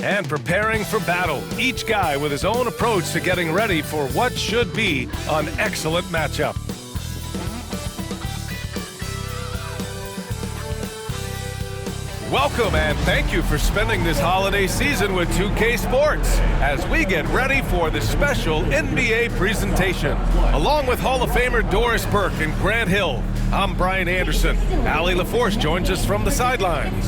And preparing for battle, each guy with his own approach to getting ready for what should be an excellent matchup. Welcome and thank you for spending this holiday season with 2K Sports as we get ready for the special NBA presentation. Along with Hall of Famer Doris Burke and Grant Hill, I'm Brian Anderson. Allie LaForce joins us from the sidelines.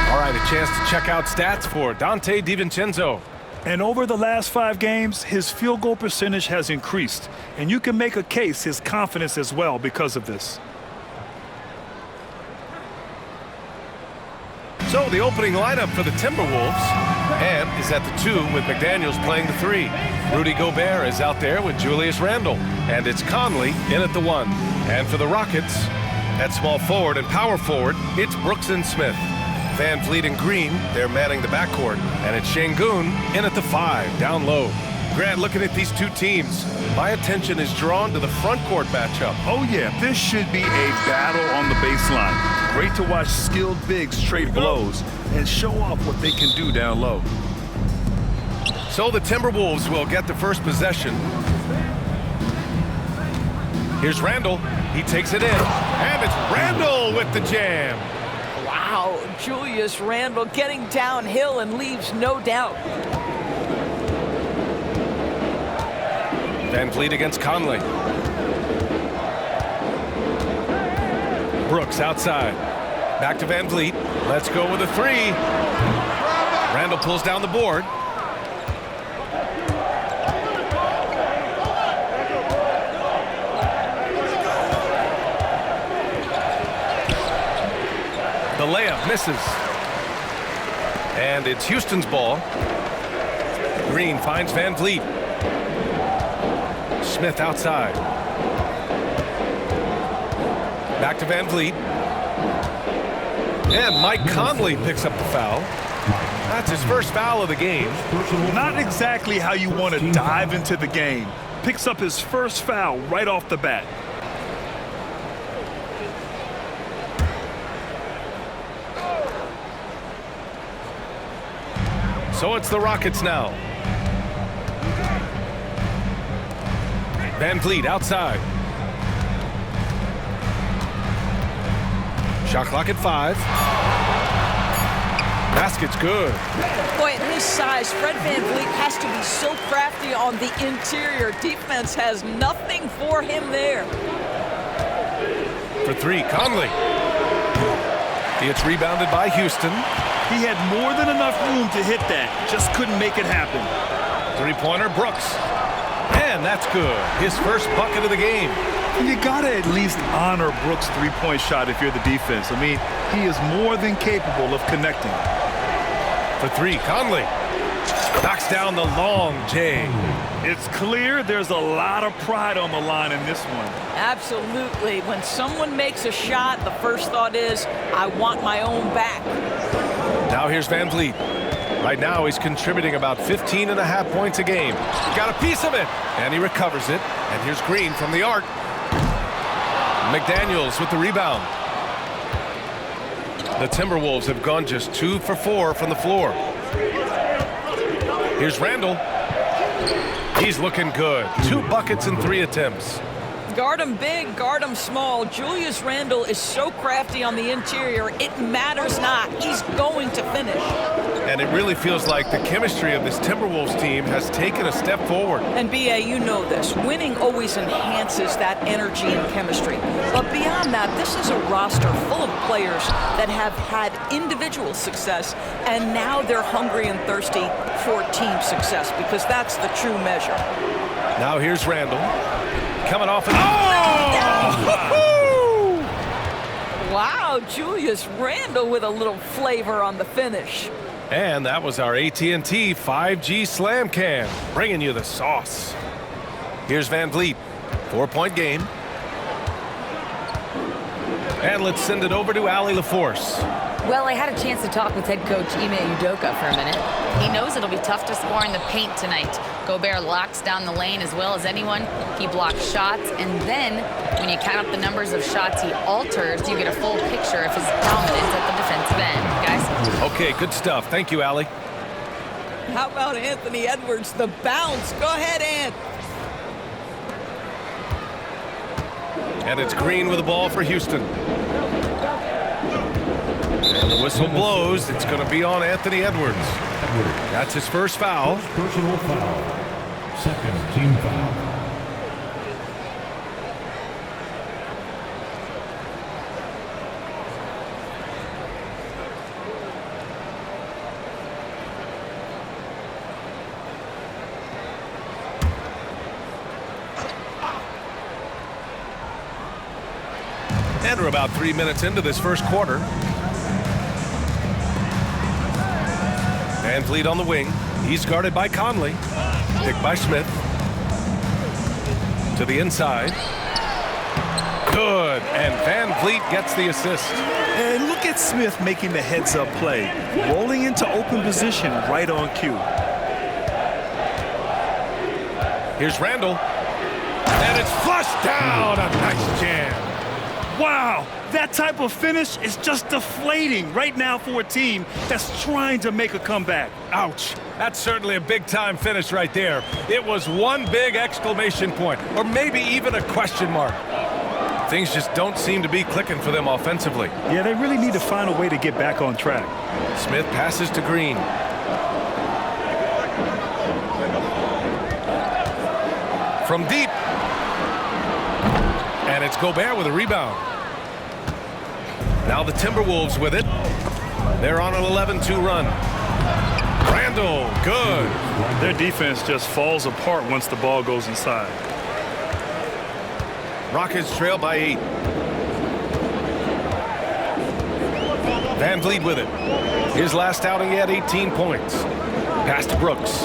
All right, a chance to check out stats for Dante DiVincenzo. And over the last 5 games, his field goal percentage has increased. And you can make a case his confidence as well because of this. So the opening lineup for the Timberwolves and is at the 2 with McDaniels playing the 3. Rudy Gobert is out there with Julius Randle. And it's Conley in at the 1. And for the Rockets, at small forward and power forward, it's Brooks and Smith. Van Vliet and Green, they're manning the backcourt. And it's Şengün in at the 5, down low. Grant, looking at these two teams, my attention is drawn to the front court matchup. Oh yeah, this should be a battle on the baseline. Great to watch skilled bigs trade blows and show off what they can do down low. So the Timberwolves will get the first possession. Here's Randle. He takes it in. And it's Randle with the jam. Wow, Julius Randle getting downhill and leaves no doubt. Van Vliet against Conley. Brooks outside. Back to Van Vliet. Let's go with a 3. Randle pulls down the board. The layup misses. And it's Houston's ball. Green finds Van Vliet. Smith outside. Back to Van Vliet. And Mike Conley picks up the foul. That's his first foul of the game. Not exactly how you want to dive into the game. Picks up his first foul right off the bat. So it's the Rockets now. Van Vliet outside. Shot clock at 5. Basket's good. Boy, at his size, Fred Van Vliet has to be so crafty on the interior. Defense has nothing for him there. For 3, Conley. It's rebounded by Houston. He had more than enough room to hit that. Just couldn't make it happen. 3-pointer, Brooks. And that's good. His first bucket of the game. And you gotta at least honor Brooks' 3-point shot if you're the defense. I mean, he is more than capable of connecting. For 3, Conley. Knocks down the long J. It's clear there's a lot of pride on the line in this one. Absolutely. When someone makes a shot, the first thought is, I want my own back. Now here's Van Vliet. Right now he's contributing about 15.5 points a game. Got a piece of it, and he recovers it. And here's Green from the arc. McDaniels with the rebound. The Timberwolves have gone just 2 for 4 from the floor. Here's Randle. He's looking good. 2 buckets and 3 attempts. Guard him big, guard him small. Julius Randle is so crafty on the interior, it matters not. He's going to finish. And it really feels like the chemistry of this Timberwolves team has taken a step forward. And B.A., you know this. Winning always enhances that energy and chemistry. But beyond that, this is a roster full of players that have had individual success, and now they're hungry and thirsty for team success, because that's the true measure. Now here's Randle. Coming off and Wow, Julius Randle with a little flavor on the finish. And that was our AT&T 5G Slam Cam, bringing you the sauce. Here's Van Vliet, 4-point game. And let's send it over to Allie LaForce. Well, I had a chance to talk with head coach Ime Udoka for a minute. He knows it'll be tough to score in the paint tonight. Gobert locks down the lane as well as anyone. He blocks shots, and then When you count up the numbers of shots he alters, you get a full picture of his dominance at the defensive end. Guys? Okay, good stuff. Thank you, Allie. How about Anthony Edwards, the bounce? Go ahead, Ant. And it's Green with the ball for Houston. And the whistle blows. It's going to be on Anthony Edwards. That's his first foul. Personal foul. Second team foul. And we're about 3 minutes into this first quarter. Van Vliet on the wing. He's guarded by Conley. Picked by Smith. To the inside. Good. And Van Vliet gets the assist. And look at Smith making the heads-up play. Rolling into open position right on cue. Here's Randle. And it's flushed down. A nice jam. Wow, that type of finish is just deflating right now for a team that's trying to make a comeback. Ouch. That's certainly a big-time finish right there. It was one big exclamation point, or maybe even a question mark. Things just don't seem to be clicking for them offensively. Yeah, they really need to find a way to get back on track. Smith passes to Green. From deep. And it's Gobert with a rebound. Now the Timberwolves with it. They're on an 11-2 run. Randle, good. Their defense just falls apart once the ball goes inside. Rockets trail by 8. Van Vliet with it. His last outing, he had 18 points. Pass to Brooks.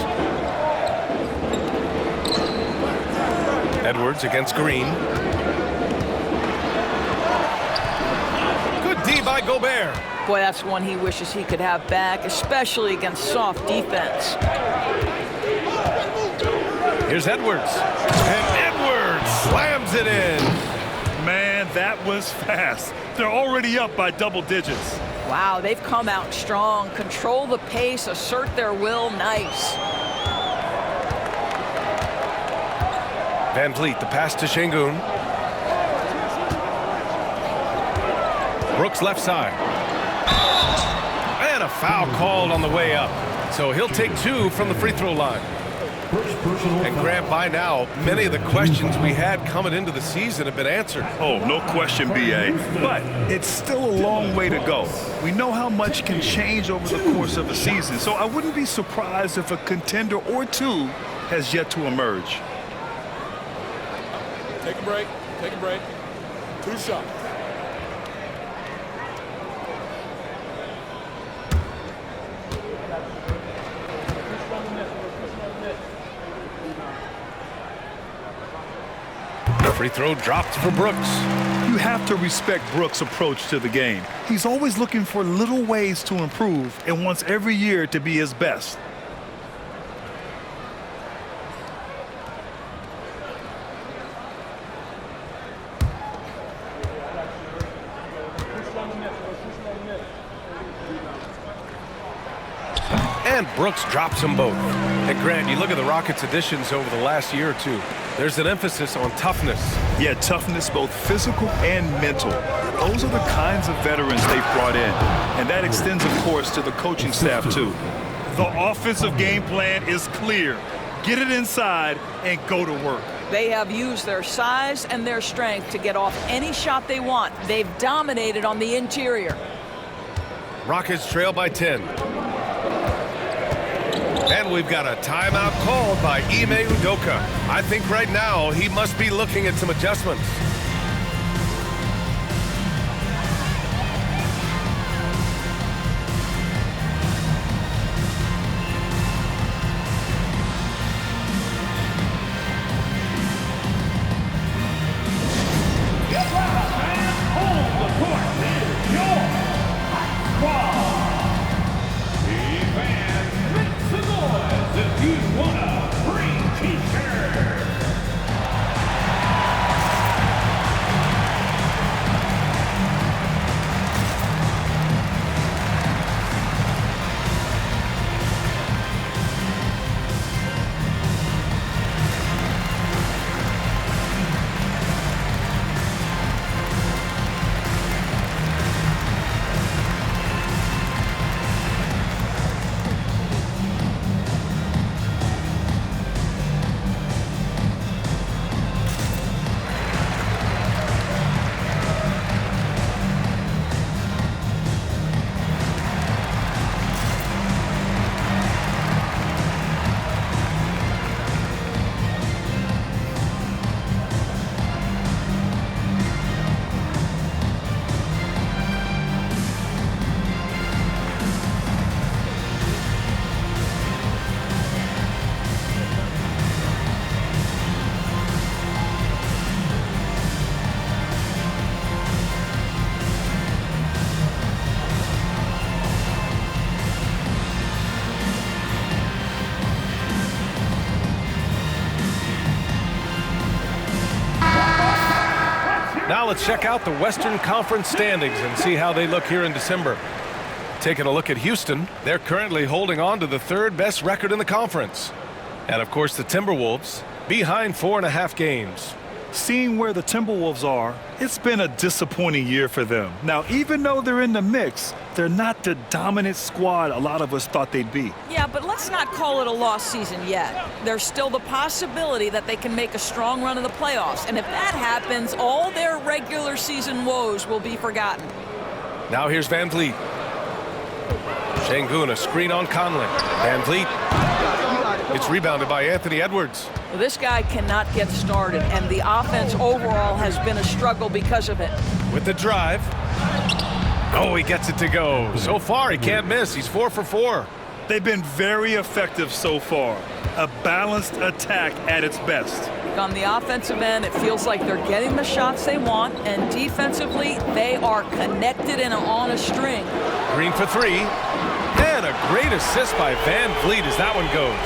Edwards against Green. Good D by Gobert. Boy, that's one he wishes he could have back, especially against soft defense. Here's Edwards. And Edwards slams it in. Man, that was fast. They're already up by double digits. Wow, they've come out strong. Control the pace, assert their will. Nice. Van Vliet, the pass to Şengün. Brooks left side. And a foul called on the way up. So he'll take 2 from the free throw line. And Grant, by now, many of the questions we had coming into the season have been answered. Oh, no question, B.A. But it's still a long way to go. We know how much can change over the course of a season, so I wouldn't be surprised if a contender or two has yet to emerge. Take a break. Take a break. 2 shots. Free throw dropped for Brooks. You have to respect Brooks' approach to the game. He's always looking for little ways to improve and wants every year to be his best. And Brooks drops them both. And Grant, you look at the Rockets' additions over the last year or two. There's an emphasis on toughness. Yeah, toughness, both physical and mental. Those are the kinds of veterans they've brought in. And that extends, of course, to the coaching staff, too. The offensive game plan is clear. Get it inside and go to work. They have used their size and their strength to get off any shot they want. They've dominated on the interior. Rockets trail by 10. And we've got a timeout called by Ime Udoka. I think right now he must be looking at some adjustments. Now let's check out the Western Conference standings and see how they look here in December. Taking a look at Houston, they're currently holding on to the third best record in the conference. And of course the Timberwolves behind 4.5 games. Seeing where the Timberwolves are, it's been a disappointing year for them. Now, even though they're in the mix, they're not the dominant squad a lot of us thought they'd be. Yeah, but let's not call it a lost season yet. There's still the possibility that they can make a strong run of the playoffs. And if that happens, all their regular season woes will be forgotten. Now here's Van Vliet. Şengün, a screen on Conley. Van Vliet. It's rebounded by Anthony Edwards. Well, this guy cannot get started, and the offense overall has been a struggle because of it. With the drive. Oh, he gets it to go. So far, he can't miss. He's 4 for 4. They've been very effective so far. A balanced attack at its best. On the offensive end, it feels like they're getting the shots they want, and defensively, they are connected and on a string. Green for 3. And a great assist by Van Vliet as that one goes.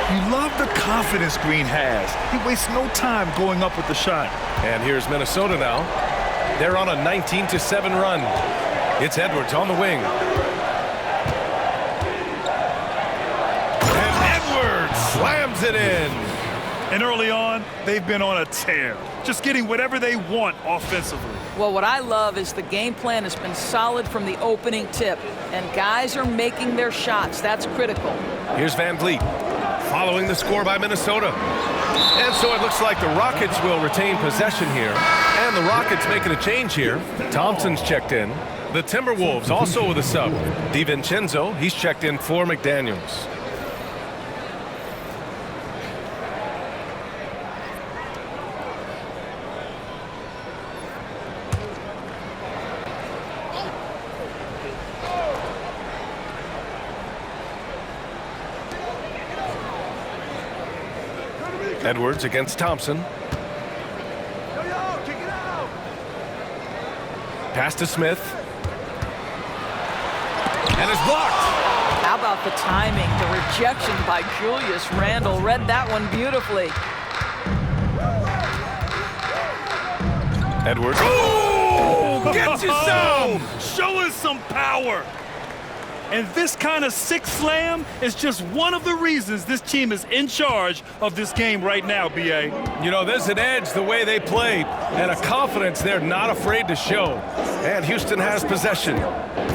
You love the confidence Green has. He wastes no time going up with the shot. And here's Minnesota now. They're on a 19-7 run. It's Edwards on the wing. And Edwards slams it in. And early on, they've been on a tear, just getting whatever they want offensively. Well, what I love is the game plan has been solid from the opening tip, and guys are making their shots. That's critical. Here's Van Vliet, following the score by Minnesota. And so it looks like the Rockets will retain possession here. And the Rockets making a change here. Thompson's checked in. The Timberwolves also with a sub. DiVincenzo, he's checked in for McDaniels. Edwards against Thompson. Pass to Smith. And it's blocked. How about the timing? The rejection by Julius Randle. Read that one beautifully. Edwards. Oh, gets you some! Show us some power. And this kind of sick slam is just one of the reasons this team is in charge of this game right now, B.A. You know, there's an edge the way they play and a confidence they're not afraid to show. And Houston has possession.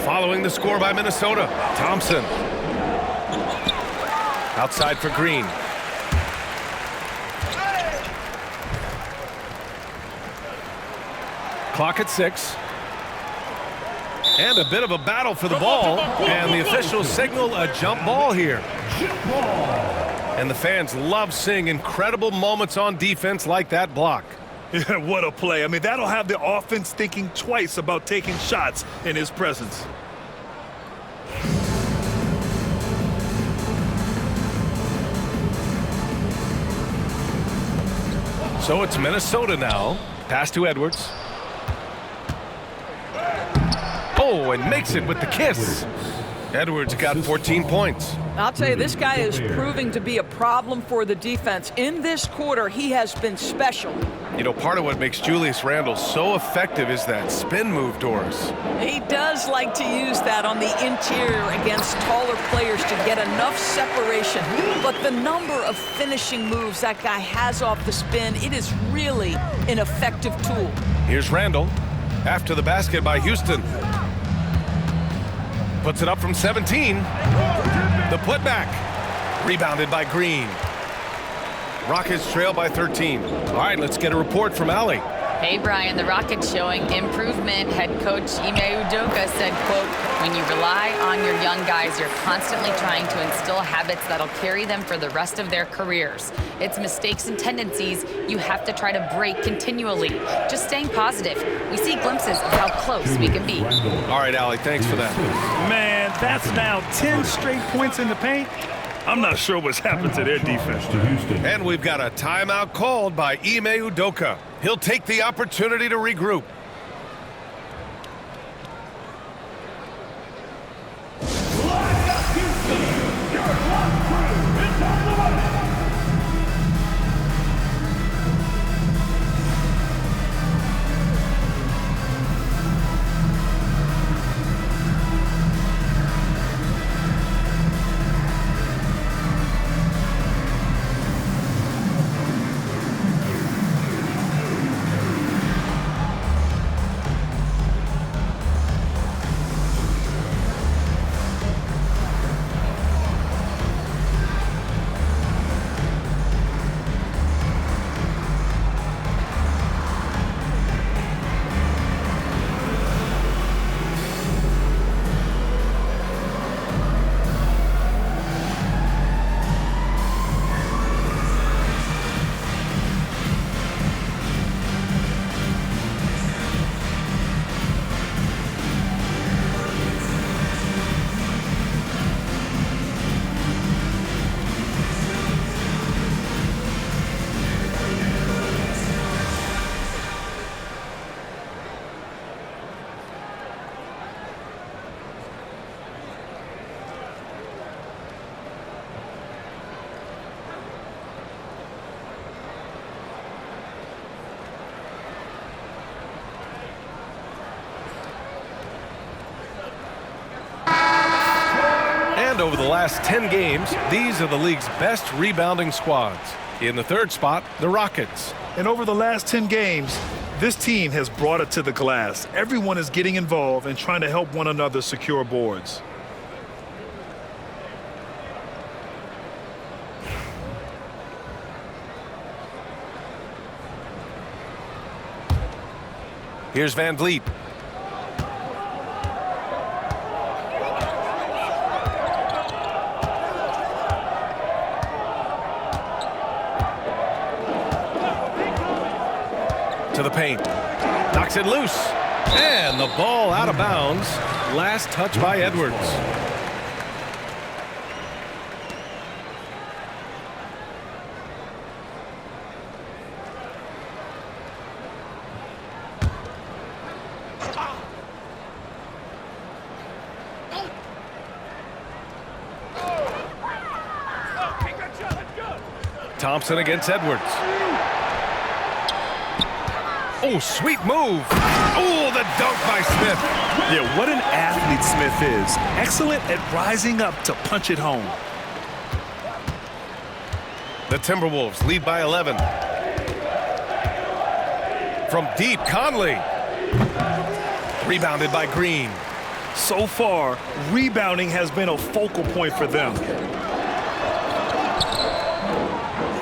Following the score by Minnesota, Thompson. Outside for Green. Clock at 6. And a bit of a battle for the ball, and the officials signal a jump ball here. And the fans love seeing incredible moments on defense like that block. Yeah, what a play. I mean, that'll have the offense thinking twice about taking shots in his presence. So it's Minnesota now. Pass to Edwards. Oh, and makes it with the kiss. Edwards got 14 points. I'll tell you, this guy is proving to be a problem for the defense. In this quarter, he has been special. You know, part of what makes Julius Randle so effective is that spin move, Doris. He does like to use that on the interior against taller players to get enough separation. But the number of finishing moves that guy has off the spin, it is really an effective tool. Here's Randle after the basket by Houston. Puts it up from 17. The putback. Rebounded by Green. Rockets trail by 13. All right, let's get a report from Allie. Hey, Brian, the Rockets showing improvement. Head coach Ime Udoka said, quote, when you rely on your young guys, you're constantly trying to instill habits that'll carry them for the rest of their careers. It's mistakes and tendencies you have to try to break continually. Just staying positive. We see glimpses of how close we can be. All right, Allie, thanks for that. Man, that's now 10 straight points in the paint. I'm not sure what's happened to their defense. And we've got a timeout called by Ime Udoka. He'll take the opportunity to regroup. last 10 games, these are the league's best rebounding squads. In the third spot, the Rockets. And over the last 10 games, this team has brought it to the glass. Everyone is getting involved and trying to help one another secure boards. Here's Van Vliet. To the paint. Knocks it loose. And the ball out of bounds. Last touch by Edwards. Thompson against Edwards. Oh, sweet move. Oh, the dunk by Smith. Yeah, what an athlete Smith is. Excellent at rising up to punch it home. The Timberwolves lead by 11. From deep, Conley. Rebounded by Green. So far, rebounding has been a focal point for them.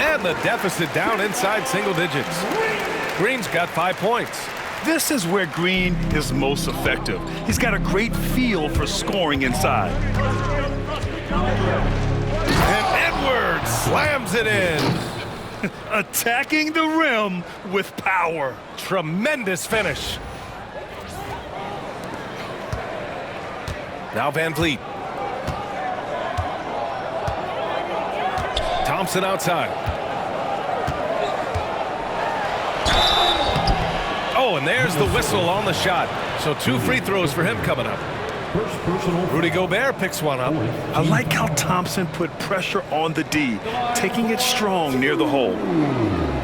And the deficit down inside single digits. Green's got 5 points. This is where Green is most effective. He's got a great feel for scoring inside. And Edwards slams it in. Attacking the rim with power. Tremendous finish. Now Van Vliet. Thompson outside. Oh, and there's the whistle on the shot. So 2 free throws for him coming up. Rudy Gobert picks one up. I like how Thompson put pressure on the D, taking it strong near the hole.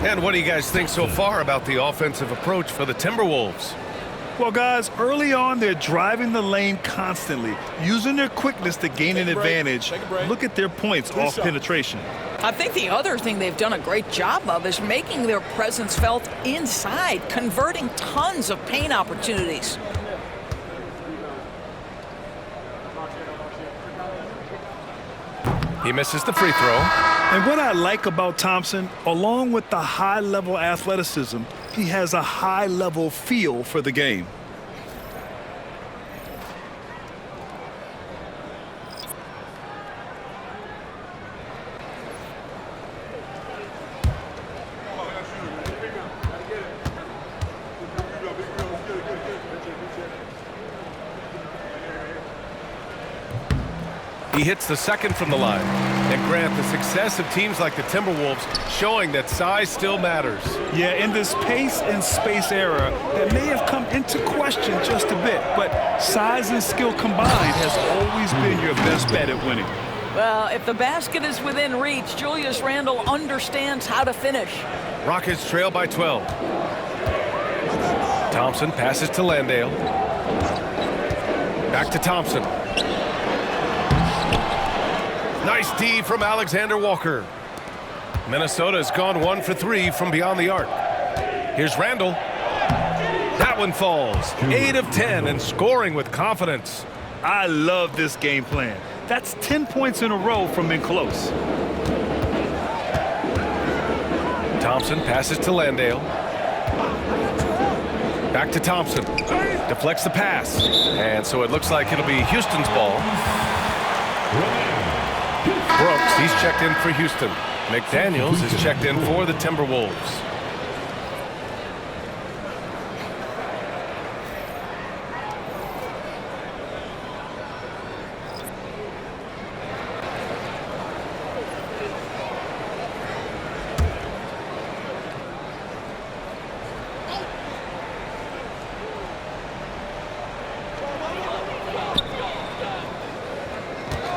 And what do you guys think so far about the offensive approach for the Timberwolves? Well, guys, early on, they're driving the lane constantly, using their quickness to gain an advantage. Look at their points off penetration. I think the other thing they've done a great job of is making their presence felt inside, converting tons of paint opportunities. He misses the free throw. And what I like about Thompson, along with the high-level athleticism, he has a high-level feel for the game. He hits the second from the line. And Grant, the success of teams like the Timberwolves showing that size still matters. Yeah, in this pace and space era, that may have come into question just a bit, but size and skill combined has always been your best bet at winning. Well, if the basket is within reach, Julius Randle understands how to finish. Rockets trail by 12. Thompson passes to Landale. Back to Thompson. Nice D from Alexander Walker. Minnesota has gone 1 for 3 from beyond the arc. Here's Randle. That one falls. 8 of 10 and scoring with confidence. I love this game plan. That's 10 points in a row from in close. Thompson passes to Landale. Back to Thompson. Deflects the pass. And so it looks like it'll be Houston's ball. Brooks, he's checked in for Houston. McDaniels is checked in for the Timberwolves.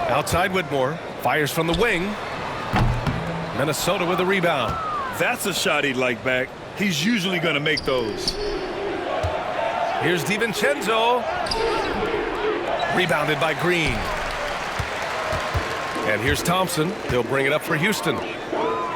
Outside Whitmore. Fires from the wing. Minnesota with a rebound. That's a shot he'd like back. He's usually going to make those. Here's DiVincenzo. Rebounded by Green. And here's Thompson. He'll bring it up for Houston.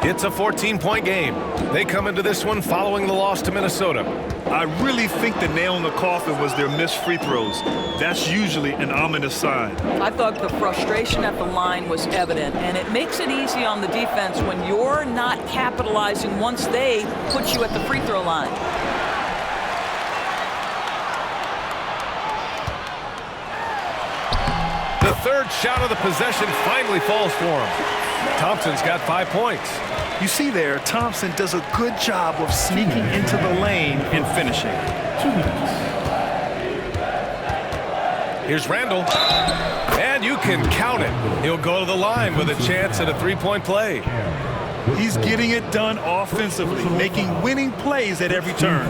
It's a 14-point game. They come into this one following the loss to Minnesota. I really think the nail in the coffin was their missed free throws. That's usually an ominous sign. I thought the frustration at the line was evident, and it makes it easy on the defense when you're not capitalizing once they put you at the free throw line. The third shot of the possession finally falls for him. Thompson's got 5 points. You see there, Thompson does a good job of sneaking into the lane and finishing. Here's Randle. And you can count it. He'll go to the line with a chance at a three-point play. He's getting it done offensively, making winning plays at every turn.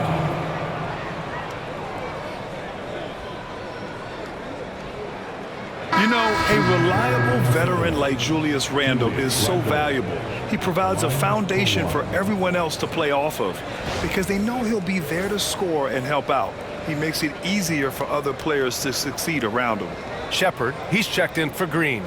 You know, a reliable veteran like Julius Randle is so valuable. He provides a foundation for everyone else to play off of because they know he'll be there to score and help out. He makes it easier for other players to succeed around him. Shepard, he's checked in for Green.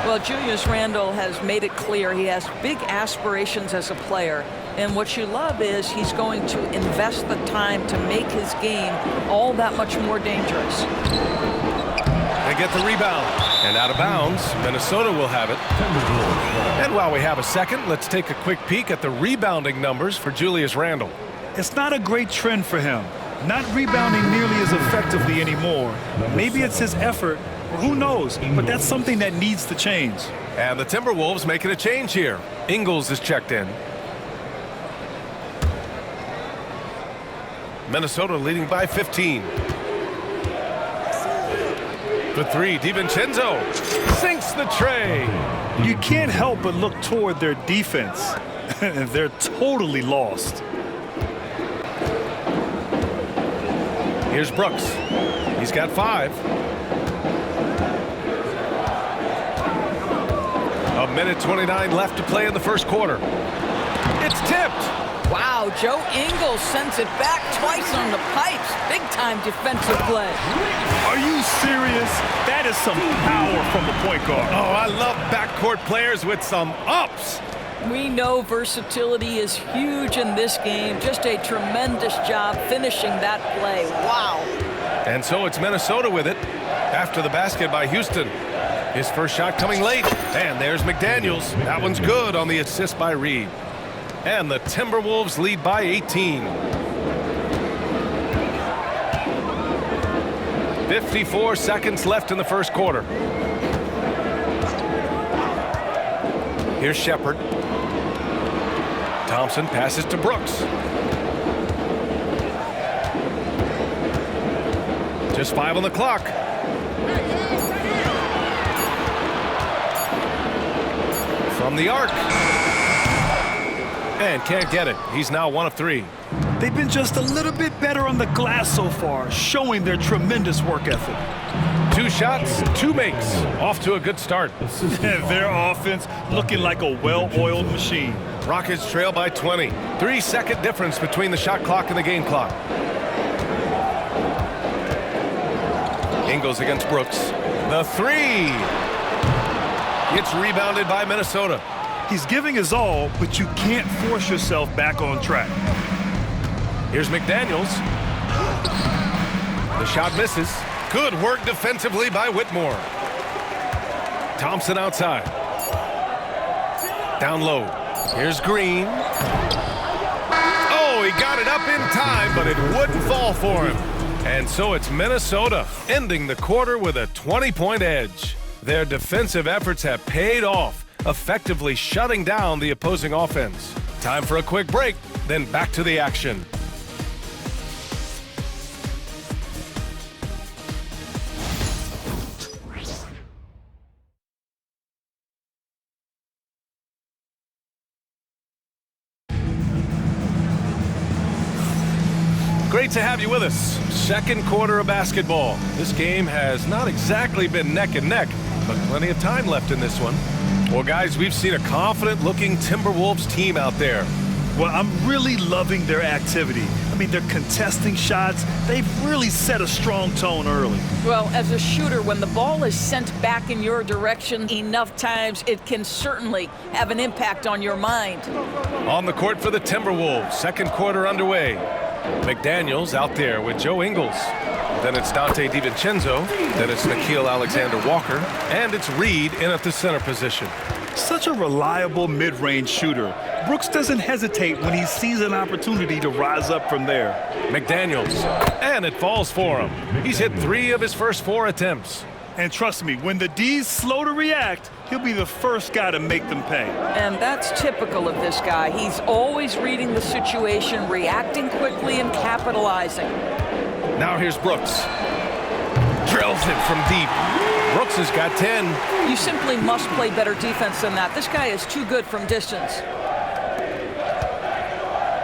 Well, Julius Randle has made it clear he has big aspirations as a player. And what you love is he's going to invest the time to make his game all that much more dangerous. They get the rebound. And out of bounds, Minnesota will have it. And while we have a second, let's take a quick peek at the rebounding numbers for Julius Randle. It's not a great trend for him. Not rebounding nearly as effectively anymore. Maybe it's his effort. Who knows? But that's something that needs to change. And the Timberwolves making a change here. Ingles is checked in. Minnesota leading by 15. For three, DiVincenzo sinks the tray. You can't help but look toward their defense. They're totally lost. Here's Brooks. He's got 5. A minute 29 left to play in the first quarter. It's tipped. Wow, Joe Ingles sends it back twice on the pipes. Big-time defensive play. Are you serious? That is some power from the point guard. Oh, I love backcourt players with some ups. We know versatility is huge in this game. Just a tremendous job finishing that play. Wow. And so it's Minnesota with it after the basket by Houston. His first shot coming late. And there's McDaniels. That one's good on the assist by Reed. And the Timberwolves lead by 18. 54 seconds left in the first quarter. Here's Shepard. Thompson passes to Brooks. Just 5 on the clock. From the arc. And can't get it. He's now 1 of 3. They've been just a little bit better on the glass so far, showing their tremendous work ethic. 2 shots, 2 makes. Off to a good start. Their offense looking like a well-oiled machine. Rockets trail by 20. 3-second difference between the shot clock and the game clock. Ingles against Brooks. The 3. It's rebounded by Minnesota. He's giving his all, but you can't force yourself back on track. Here's McDaniels. The shot misses. Good work defensively by Whitmore. Thompson outside. Down low. Here's Green. Oh, he got it up in time, but it wouldn't fall for him. And so it's Minnesota ending the quarter with a 20-point edge. Their defensive efforts have paid off, effectively shutting down the opposing offense. Time for a quick break, then back to the action. great to have you with us. Second quarter of basketball. This game has not exactly been neck and neck, but plenty of time left in this one. Well, guys, we've seen a confident-looking Timberwolves team out there. Well, I'm really loving their activity. I mean, they're contesting shots. They've really set a strong tone early. Well, as a shooter, when the ball is sent back in your direction enough times, it can certainly have an impact on your mind. On the court for the Timberwolves, second quarter underway. McDaniels out there with Joe Ingles. Then it's Dante DiVincenzo. Then it's Nickeil Alexander-Walker. And it's Reed in at the center position. Such a reliable mid-range shooter. Brooks doesn't hesitate when he sees an opportunity to rise up from there. McDaniels, and it falls for him. He's hit 3 of his first 4 attempts. And trust me, when the D's slow to react, he'll be the first guy to make them pay. And that's typical of this guy. He's always reading the situation, reacting quickly, and capitalizing. Now here's Brooks. Drills it from deep. Brooks has got 10. You simply must play better defense than that. This guy is too good from distance.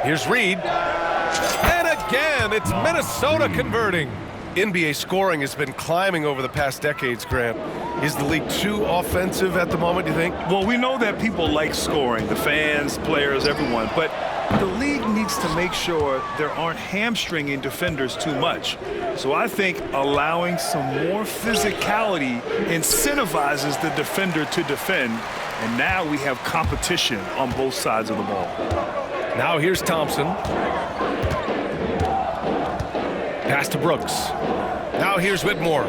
Here's Reed. And again, it's Minnesota converting. NBA scoring has been climbing over the past decades, Graham. Is the league too offensive at the moment, do you think? Well, we know that people like scoring, the fans, players, everyone, but the league needs to make sure there aren't hamstringing defenders too much. So I think allowing some more physicality incentivizes the defender to defend, and now we have competition on both sides of the ball. Now here's Thompson. Pass to Brooks. Now here's Whitmore.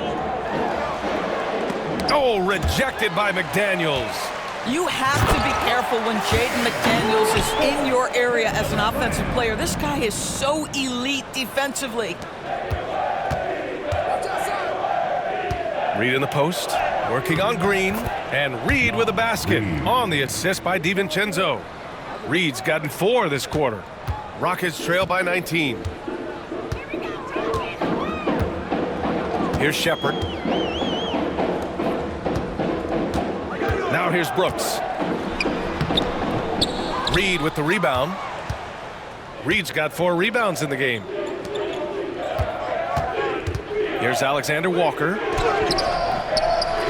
Oh, rejected by McDaniels. You have to be careful when Jaden McDaniels is in your area as an offensive player. This guy is so elite defensively. Reed in the post, working on Green, and Reed with a basket on the assist by DiVincenzo. Reed's gotten 4 this quarter. Rockets trail by 19. Here's Shepherd. Now here's Brooks. Reed with the rebound. Reed's got 4 rebounds in the game. Here's Alexander Walker.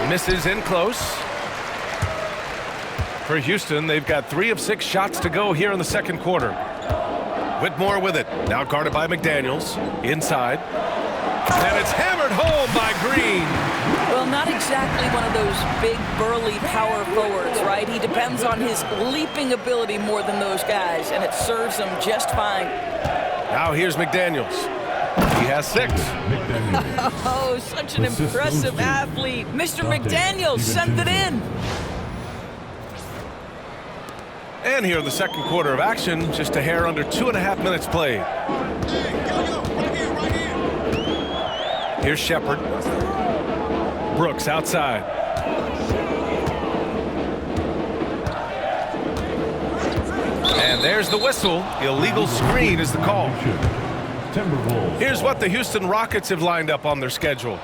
Misses in close. For Houston, they've got 3 of 6 shots to go here in the second quarter. Whitmore with it. Now guarded by McDaniels. Inside. And it's hammered home by Green. Well, not exactly one of those big, burly power forwards, right? He depends on his leaping ability more than those guys, and it serves him just fine. Now here's McDaniels. He has 6. Oh, such an impressive athlete. Mr. McDaniels sent it in. And here in the second quarter of action, just a hair under 2.5 minutes played. Here's Shepherd. Brooks outside. And there's the whistle. Illegal screen is the call. Here's what the Houston Rockets have lined up on their schedule.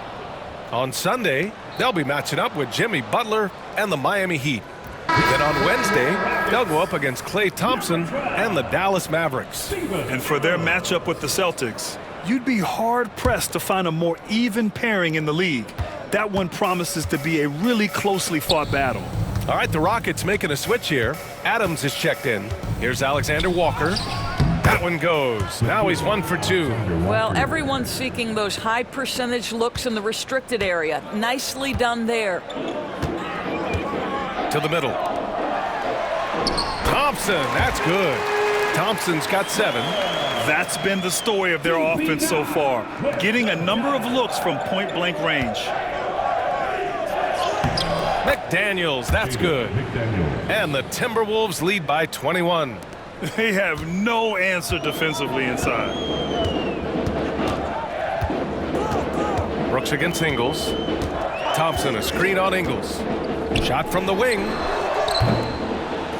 On Sunday, they'll be matching up with Jimmy Butler and the Miami Heat. Then on Wednesday, they'll go up against Klay Thompson and the Dallas Mavericks. And for their matchup with the Celtics, you'd be hard-pressed to find a more even pairing in the league. That one promises to be a really closely fought battle. All right, the Rockets making a switch here. Adams is checked in. Here's Alexander Walker. That one goes. Now he's 1 for 2. Well, everyone's seeking those high percentage looks in the restricted area. Nicely done there. To the middle. Thompson, that's good. Thompson's got 7. That's been the story of their offense so far, getting a number of looks from point-blank range. McDaniels, that's good. And the Timberwolves lead by 21. They have no answer defensively inside. Brooks against Ingles. Thompson, a screen on Ingles. Shot from the wing.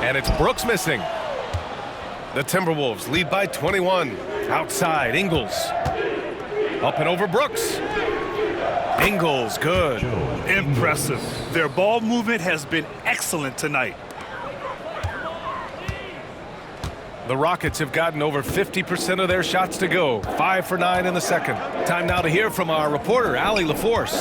And it's Brooks missing. The Timberwolves lead by 21. Outside, Ingles. Up and over Brooks. Ingles, good. Impressive. Their ball movement has been excellent tonight. The Rockets have gotten over 50% of their shots to go. 5 for 9 in the second. Time now to hear from our reporter, Allie LaForce.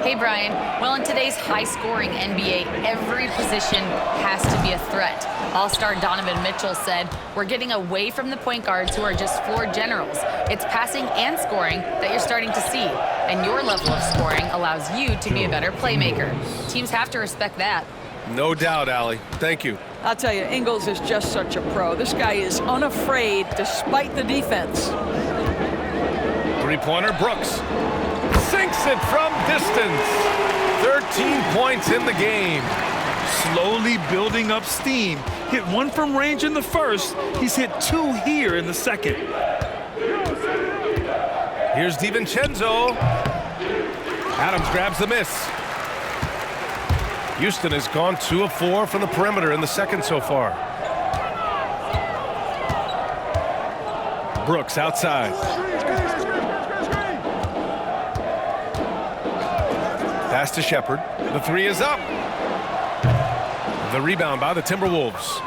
Hey, Brian. Well, in today's high-scoring NBA, every position has to be a threat. All-star Donovan Mitchell said, "We're getting away from the point guards who are just floor generals. It's passing and scoring that you're starting to see. And your level of scoring allows you to be a better playmaker. Teams have to respect that." No doubt, Allie. Thank you. I'll tell you, Ingles is just such a pro. This guy is unafraid despite the defense. Three-pointer, Brooks. Sinks it from distance. 13 points in the game. Slowly building up steam. Hit one from range in the first. He's hit 2 here in the second. Here's DiVincenzo. Adams grabs the miss. Houston has gone 2 of 4 from the perimeter in the second so far. Brooks outside. Pass to Shepherd. The three is up. The rebound by the Timberwolves.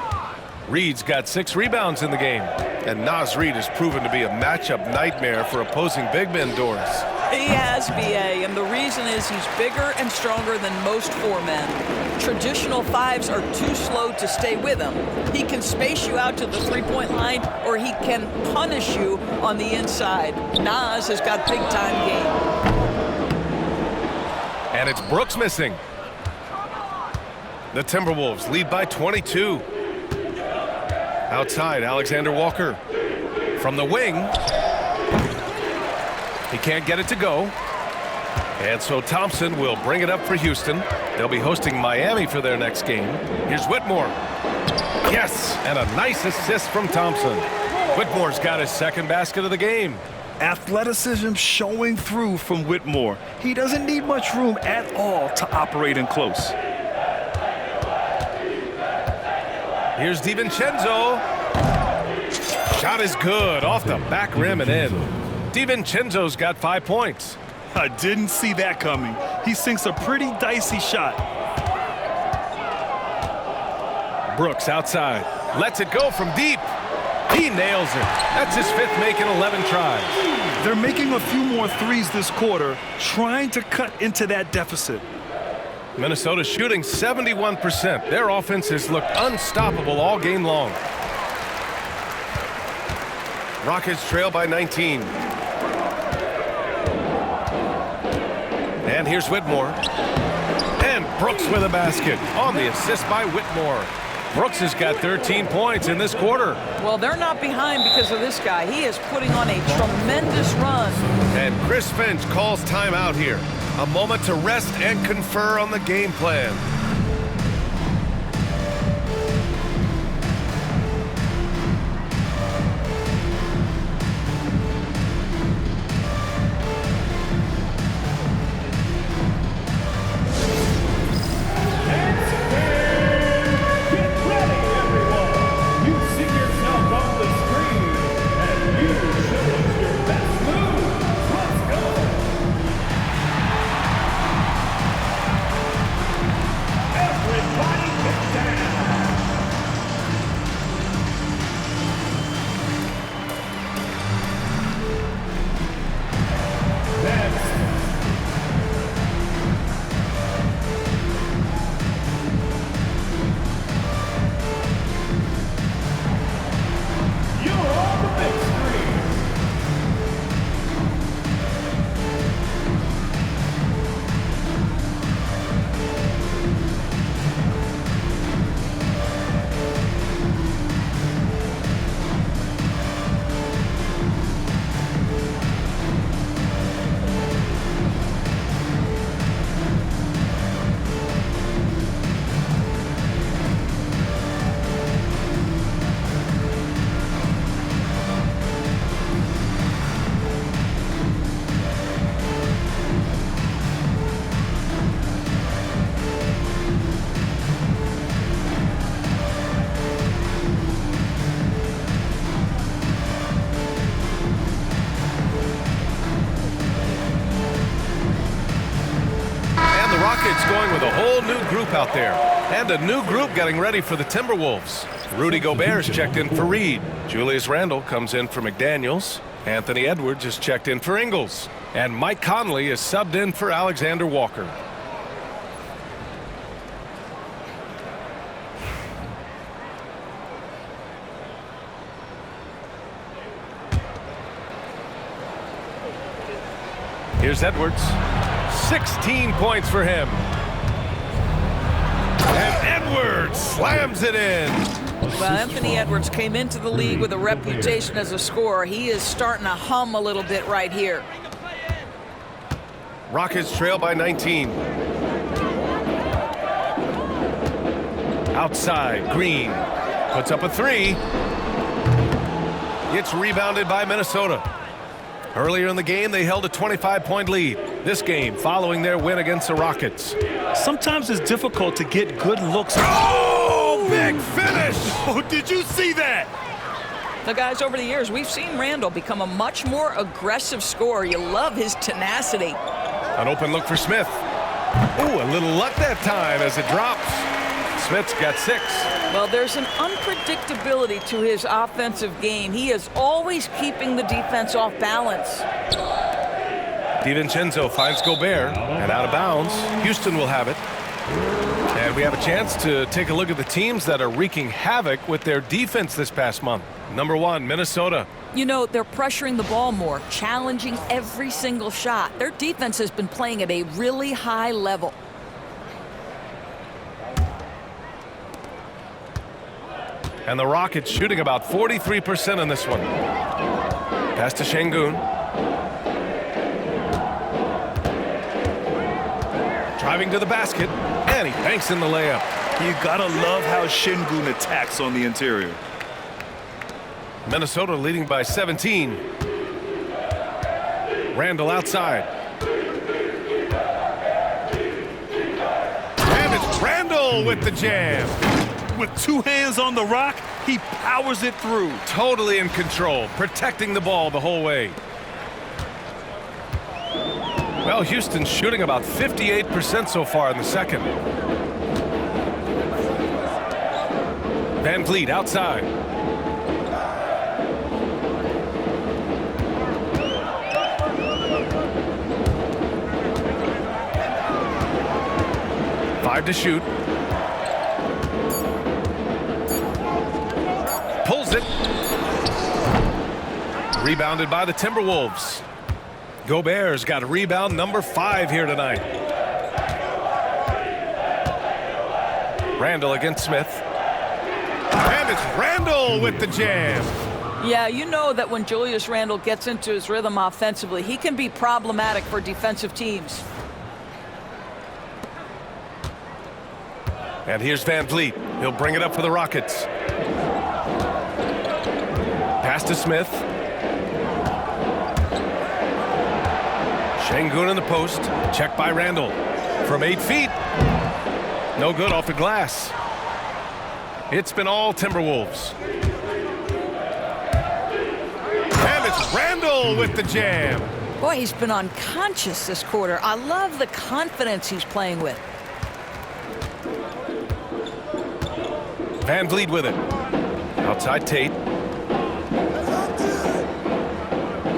Reed's got 6 rebounds in the game. And Naz Reid has proven to be a matchup nightmare for opposing big men, Doris. He has, B.A., and the reason is he's bigger and stronger than most 4 men. Traditional 5s are too slow to stay with him. He can space you out to the three-point line, or he can punish you on the inside. Naz has got big-time game. And it's Brooks missing. The Timberwolves lead by 22. Outside, Alexander Walker. From the wing. He can't get it to go. And so Thompson will bring it up for Houston. They'll be hosting Miami for their next game. Here's Whitmore. Yes, and a nice assist from Thompson. Whitmore's got his second basket of the game. Athleticism showing through from Whitmore. He doesn't need much room at all to operate in close. Here's DiVincenzo. Shot is good, off the back rim and in. DiVincenzo's got 5 points. I didn't see that coming. He sinks a pretty dicey shot. Brooks outside. Lets it go from deep. He nails it. That's his 5th make in 11 tries. They're making a few more threes this quarter, trying to cut into that deficit. Minnesota shooting 71%. Their offense has looked unstoppable all game long. Rockets trail by 19. And here's Whitmore. And Brooks with a basket on the assist by Whitmore. Brooks has got 13 points in this quarter. Well, they're not behind because of this guy. He is putting on a tremendous run. And Chris Finch calls timeout here. A moment to rest and confer on the game plan. Rockets going with a whole new group out there. And a new group getting ready for the Timberwolves. Rudy Gobert's checked in for Reed. Julius Randle comes in for McDaniels. Anthony Edwards is checked in for Ingles. And Mike Conley is subbed in for Alexander Walker. Here's Edwards. 16 points for him. And Edwards slams it in. Well, Anthony Edwards came into the league with a reputation as a scorer. He is starting to hum a little bit right here. Rockets trail by 19. Outside, Green puts up a three. It's rebounded by Minnesota. Earlier in the game, they held a 25-point lead. This game, following their win against the Rockets. Sometimes it's difficult to get good looks. Oh, big finish! Oh, did you see that? Now, guys, over the years, we've seen Randle become a much more aggressive scorer. You love his tenacity. An open look for Smith. Ooh, a little luck that time as it drops. Smith's got 6. Well, there's an unpredictability to his offensive game. He is always keeping the defense off balance. DiVincenzo finds Gobert and out of bounds. Houston will have it. And we have a chance to take a look at the teams that are wreaking havoc with their defense this past month. Number 1, Minnesota. You know, they're pressuring the ball more, challenging every single shot. Their defense has been playing at a really high level. And the Rockets shooting about 43% in this one. Pass to Şengün. Driving to the basket, and he banks in the layup. You gotta love how Şengün attacks on the interior. Minnesota leading by 17. Randle outside. And it's Randle with the jam. With 2 hands on the rock, he powers it through. Totally in control, protecting the ball the whole way. Well, Houston's shooting about 58% so far in the second. Van Vliet outside. Five to shoot. Pulls it. Rebounded by the Timberwolves. Gobert's got rebound number 5 here tonight. Randle against Smith. And it's Randle with the jam. Yeah, you know that when Julius Randle gets into his rhythm offensively, he can be problematic for defensive teams. And here's Van Vliet. He'll bring it up for the Rockets. Pass to Smith. Şengün in the post. Checked by Randle. From 8 feet. No good off the glass. It's been all Timberwolves. And it's Randle with the jam. Boy, he's been unconscious this quarter. I love the confidence he's playing with. Van Vliet with it. Outside Tate.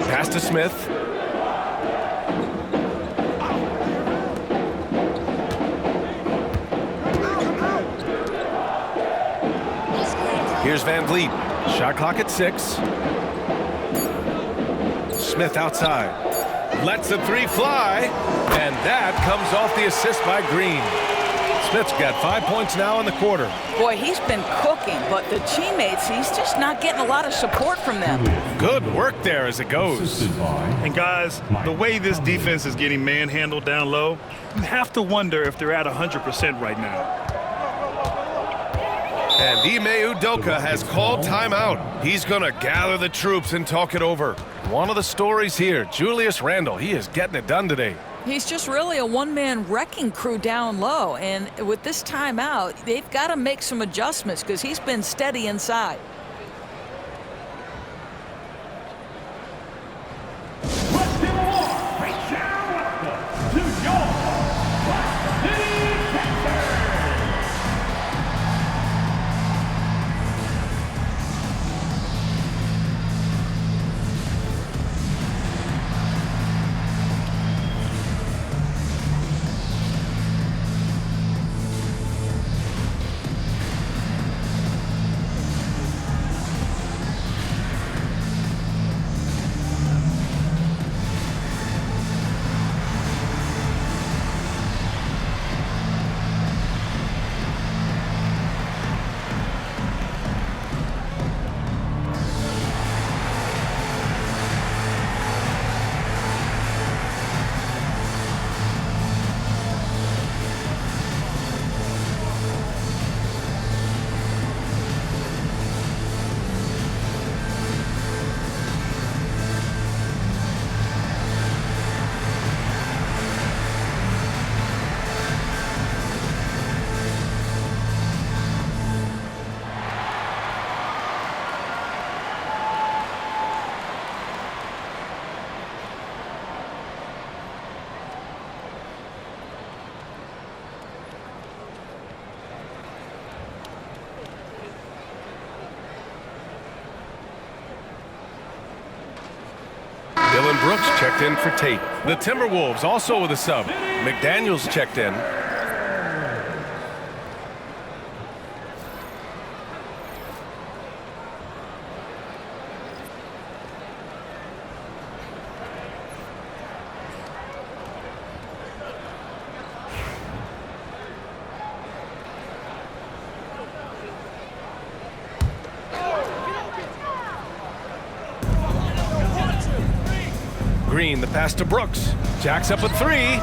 Pass to Smith. Here's Van Vliet. Shot clock at 6. Smith outside. Lets the 3 fly. And that comes off the assist by Green. Smith's got 5 points now in the quarter. Boy, he's been cooking, but the teammates, he's just not getting a lot of support from them. Good work there as it goes. And guys, the way this defense is getting manhandled down low, you have to wonder if they're at 100% right now. And Ime Udoka has called timeout. He's going to gather the troops and talk it over. One of the stories here, Julius Randle, he is getting it done today. He's just really a one-man wrecking crew down low. And with this timeout, they've got to make some adjustments because he's been steady inside. Dylan Brooks checked in for Tate. The Timberwolves also with a sub. McDaniels checked in. Green, the pass to Brooks. Jacks up a three.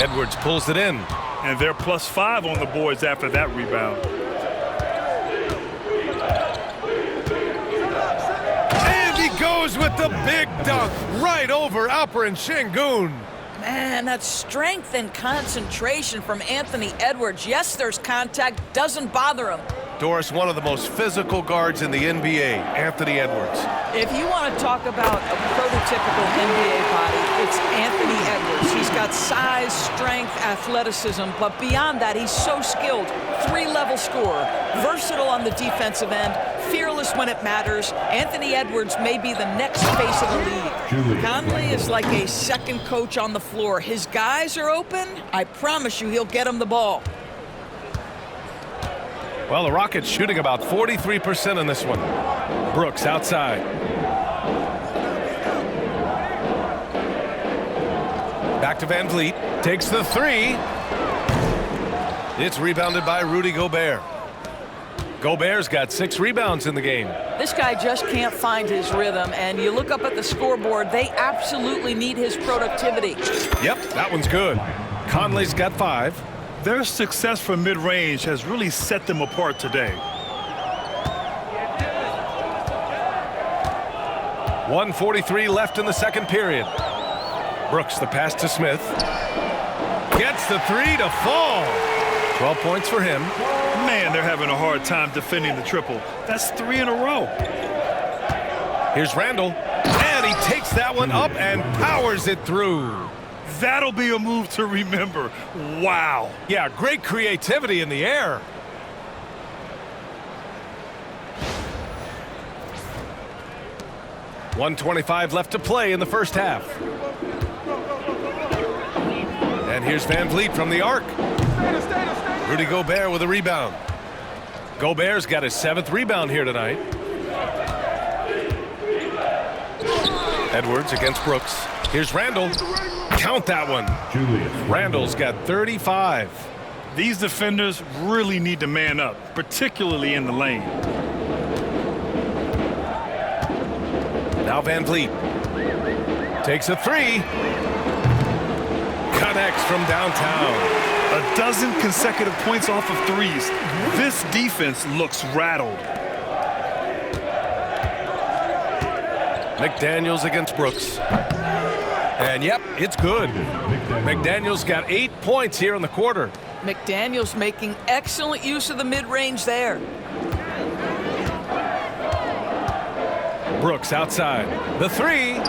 Edwards pulls it in. And they're +5 on the boards after that rebound. And he goes with the big dunk right over Alperen Şengün. Man, that's strength and concentration from Anthony Edwards. Yes, there's contact, doesn't bother him. Doris, one of the most physical guards in the NBA, Anthony Edwards. If you want to talk about a prototypical NBA body, it's Anthony Edwards. He's got size, strength, athleticism, but beyond that, he's so skilled. 3-level scorer, versatile on the defensive end, fearless when it matters. Anthony Edwards may be the next face of the league. Conley is like a second coach on the floor. His guys are open. I promise you he'll get him the ball. Well, the Rockets shooting about 43% in this one. Brooks outside. Back to Van Vliet. Takes the three. It's rebounded by Rudy Gobert. Gobert's got 6 rebounds in the game. This guy just can't find his rhythm, and you look up at the scoreboard, they absolutely need his productivity. Yep, that one's good. Conley's got 5. Their success from mid-range has really set them apart today. 1:43 left in the second period. Brooks, the pass to Smith. Gets the three to fall. 12 points for him. Man, they're having a hard time defending the triple. That's 3 in a row. Here's Randle. And he takes that one up and powers it through. That'll be a move to remember. Wow. Yeah, great creativity in the air. .125 left to play in the first half. And here's Van Vliet from the arc. Rudy Gobert with a rebound. Gobert's got his 7th rebound here tonight. Edwards against Brooks. Here's Randle. Count that one. Julius. Randle's got 35. These defenders really need to man up, particularly in the lane. Now Van Vliet takes a three. Connects from downtown. A dozen consecutive points off of threes. This defense looks rattled. McDaniels against Brooks. And yep, it's good. McDaniels got 8 points here in the quarter. McDaniels making excellent use of the mid-range there. Brooks outside. The three.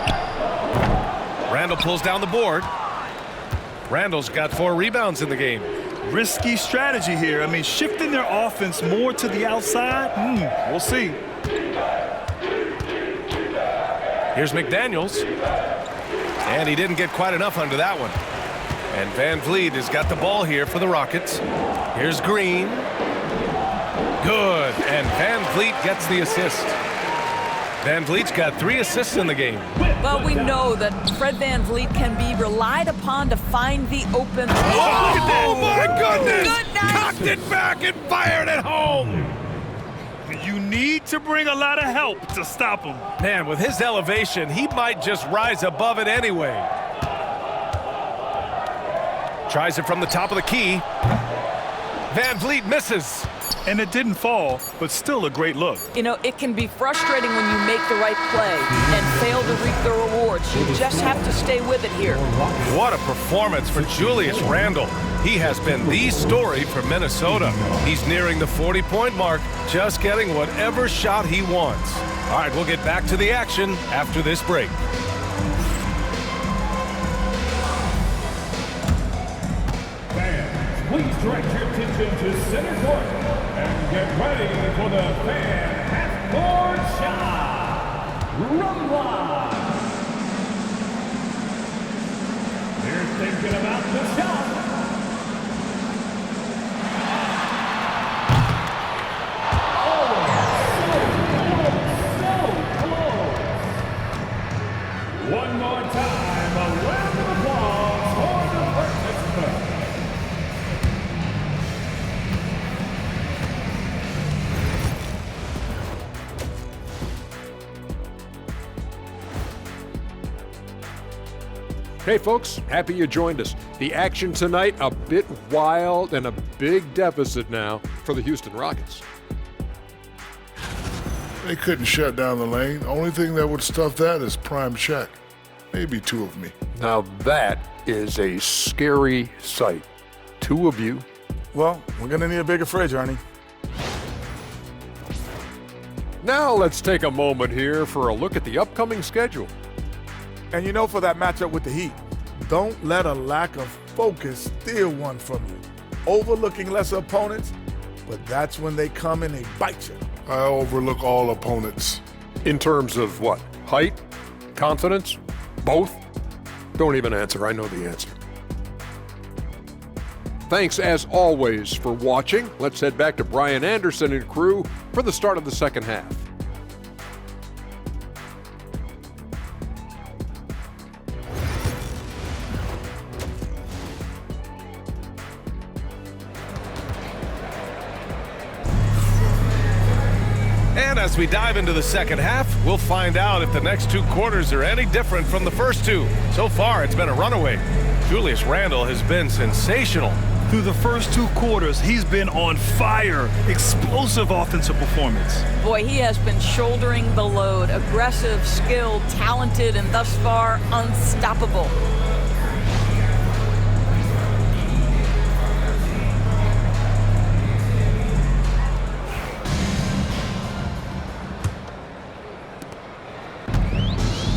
Randle pulls down the board. Randle's got 4 rebounds in the game. Risky strategy here. I mean, shifting their offense more to the outside, we'll see. Here's McDaniels. And he didn't get quite enough under that one. And Van Vliet has got the ball here for the Rockets. Here's Green. Good. And Van Vliet gets the assist. Van Vliet's got 3 assists in the game. Well, we know that Fred Van Vliet can be relied upon to find the open. Oh my goodness! Cocked it back and fired it home! You need to bring a lot of help to stop him. Man, with his elevation, he might just rise above it anyway. Tries it from the top of the key. Van Vliet misses. And it didn't fall, but still a great look. You know, it can be frustrating when you make the right play and fail to reap the rewards. You just have to stay with it here. What a performance for Julius Randle. He has been the story for Minnesota. He's nearing the 40-point mark, just getting whatever shot he wants. All right, we'll get back to the action after this break. Fans, please direct your attention to center court and get ready for the fan half-court shot. Run live. Hey folks, happy you joined us. The action tonight, a bit wild and a big deficit now for the Houston Rockets. They couldn't shut down the lane. Only thing that would stuff that is prime check. Maybe two of me. Now that is a scary sight. Two of you. Well, we're gonna need a bigger fridge, Ernie. Now let's take a moment here for a look at the upcoming schedule. And for that matchup with the Heat, don't let a lack of focus steal one from you. Overlooking lesser opponents, but that's when they come and they bite you. I overlook all opponents. In terms of what? Height? Confidence? Both? Don't even answer. I know the answer. Thanks, as always, for watching. Let's head back to Brian Anderson and crew for the start of the second half. And as we dive into the second half, we'll find out if the next two quarters are any different from the first two. So far, it's been a runaway. Julius Randle has been sensational. Through the first two quarters, he's been on fire. Explosive offensive performance. Boy, he has been shouldering the load. Aggressive, skilled, talented, and thus far, unstoppable.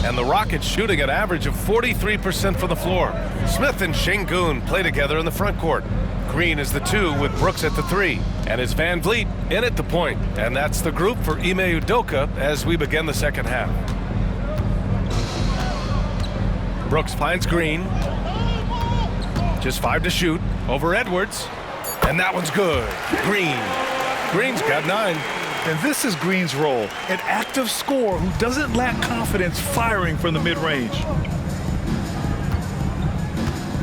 And the Rockets shooting an average of 43% from the floor. Smith and Şengün play together in the front court. Green is the 2 with Brooks at the 3. And it's Van Vliet in at the point. And that's the group for Ime Udoka as we begin the second half. Brooks finds Green. Just 5 to shoot over Edwards. And that one's good. Green's got 9. And this is Green's role, an active scorer who doesn't lack confidence firing from the mid-range.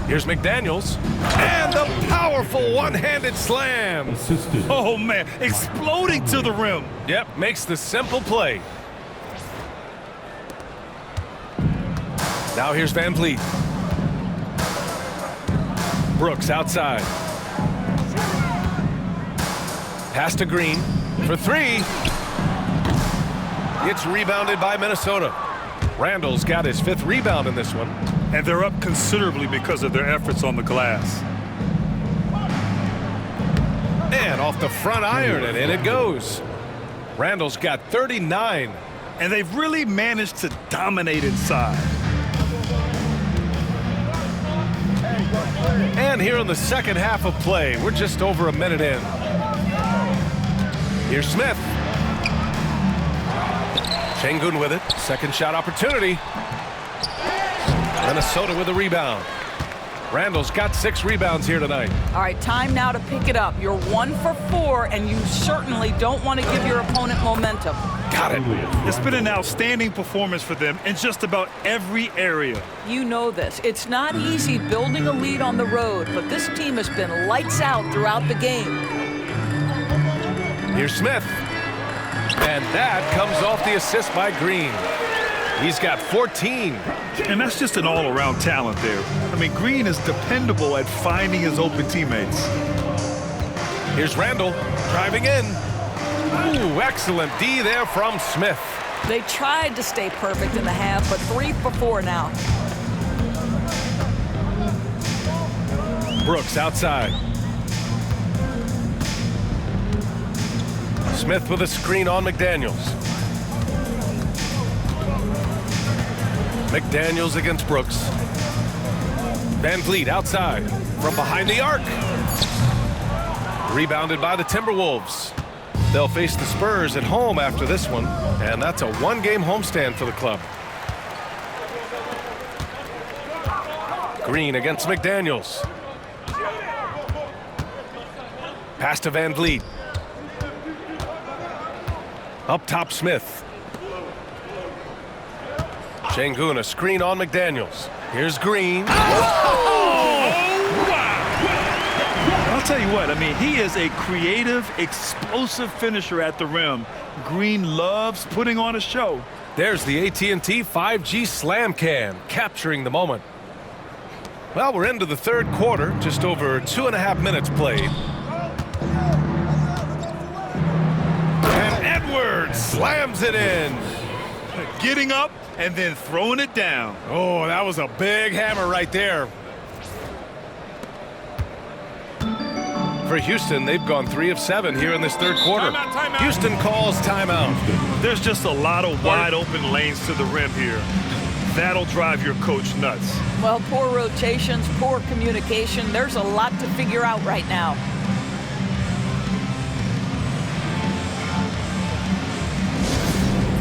Here's McDaniels. And the powerful one-handed slam. Assisted. Oh, man, exploding to the rim. Yep, makes the simple play. Now here's Van Vliet. Brooks outside. Pass to Green. For 3. It's rebounded by Minnesota. Randle's got his 5th rebound in this one. And they're up considerably because of their efforts on the glass. And off the front iron, and in it goes. Randle's got 39. And they've really managed to dominate inside. And here in the second half of play, we're just over a minute in. Here's Smith. Şengün with it. Second shot opportunity. Minnesota with a rebound. Randle's got 6 rebounds here tonight. All right, time now to pick it up. You're 1 for 4, and you certainly don't want to give your opponent momentum. Got it. It's been an outstanding performance for them in just about every area. You know this. It's not easy building a lead on the road, but this team has been lights out throughout the game. Here's Smith. And that comes off the assist by Green. He's got 14. And that's just an all-around talent there. I mean, Green is dependable at finding his open teammates. Here's Randle driving in. Ooh, excellent D there from Smith. They tried to stay perfect in the half, but 3 for 4 now. Brooks outside. Smith with a screen on McDaniels. McDaniels against Brooks. Van Vliet outside from behind the arc. Rebounded by the Timberwolves. They'll face the Spurs at home after this one, and that's a 1-game homestand for the club. Green against McDaniels. Pass to Van Vliet. Up top, Smith. Şengün, a screen on McDaniels. Here's Green. I'll tell you what, I mean, he is a creative, explosive finisher at the rim. Green loves putting on a show. There's the AT&T 5G Slam Cam, capturing the moment. Well, we're into the third quarter, just over 2.5 minutes played. And Edwards slams it in. Getting up and then throwing it down. Oh, that was a big hammer right there. For Houston, they've gone 3 of 7 here in this third quarter. Timeout. Houston calls timeout. There's just a lot of wide open lanes to the rim here. That'll drive your coach nuts. Well, poor rotations, poor communication. There's a lot to figure out right now.